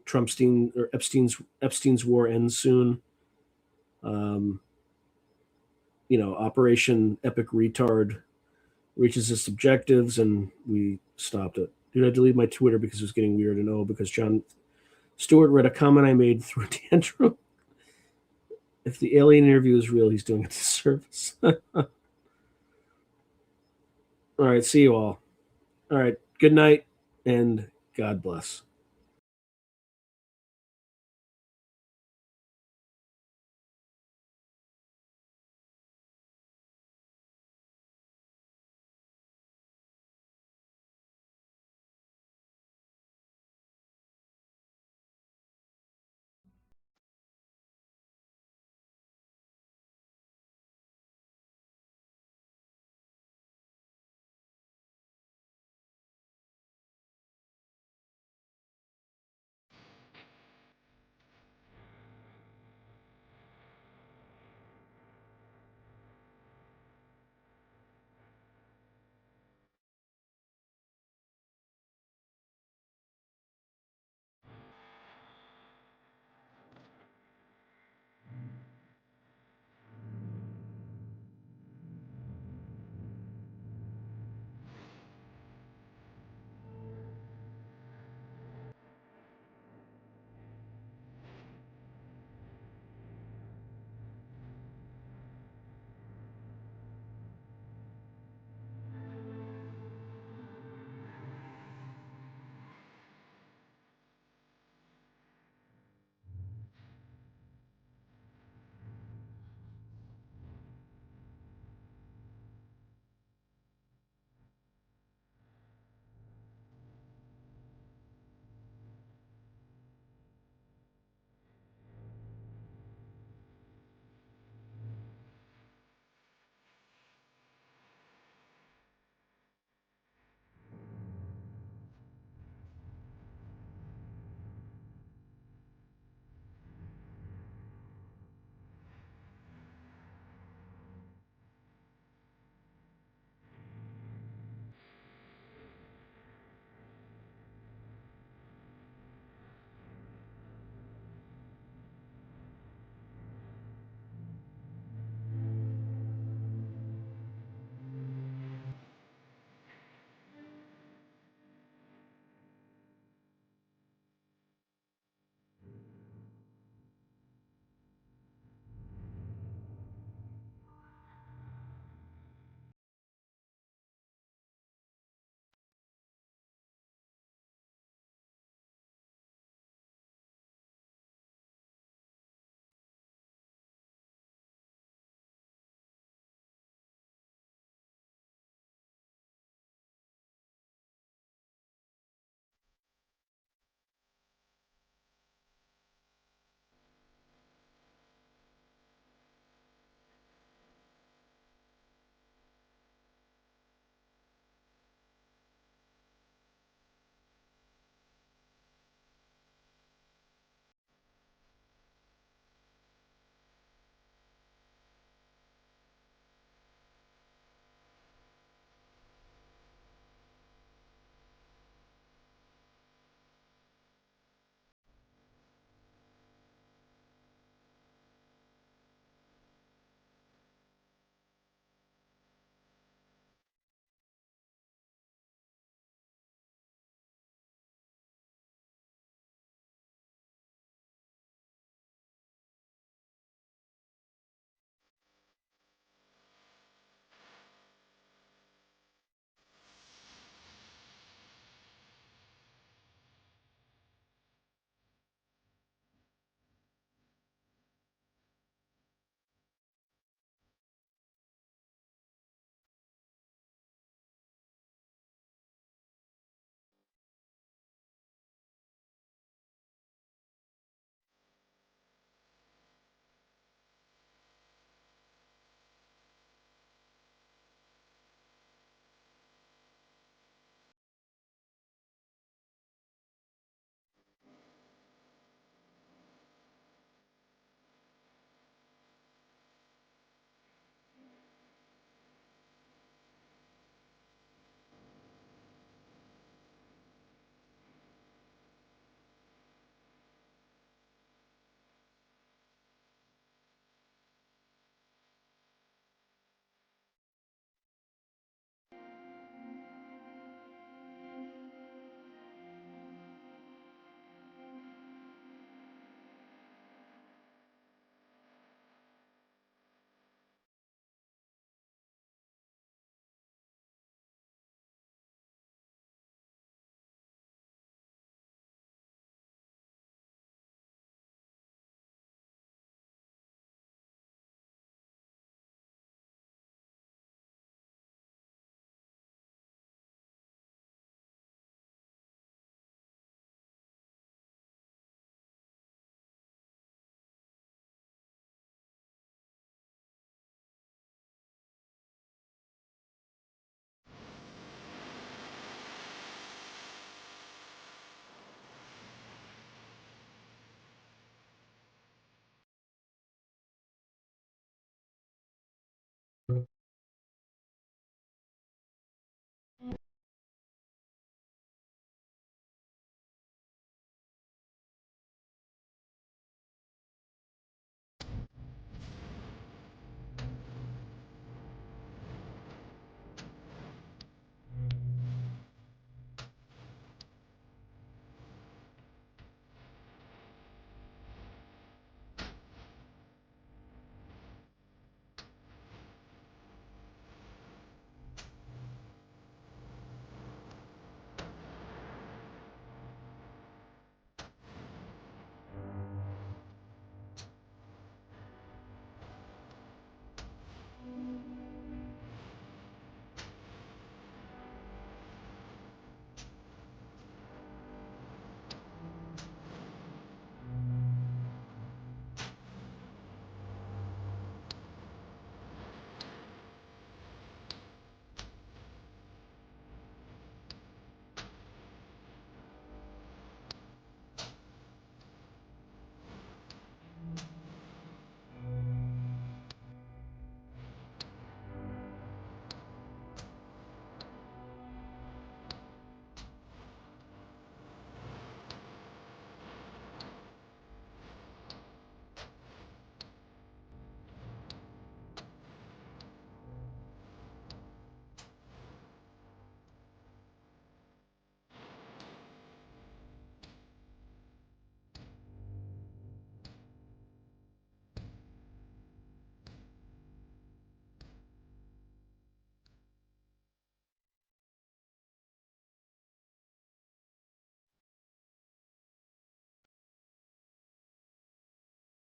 Epstein's war ends soon. Operation Epic Retard reaches its objectives, and we stopped it. Did I delete my Twitter because it was getting weird? And because John Stewart read a comment I made through a tantrum. If the alien interview is real, he's doing a disservice. All right, see you all. All right, good night, and God bless.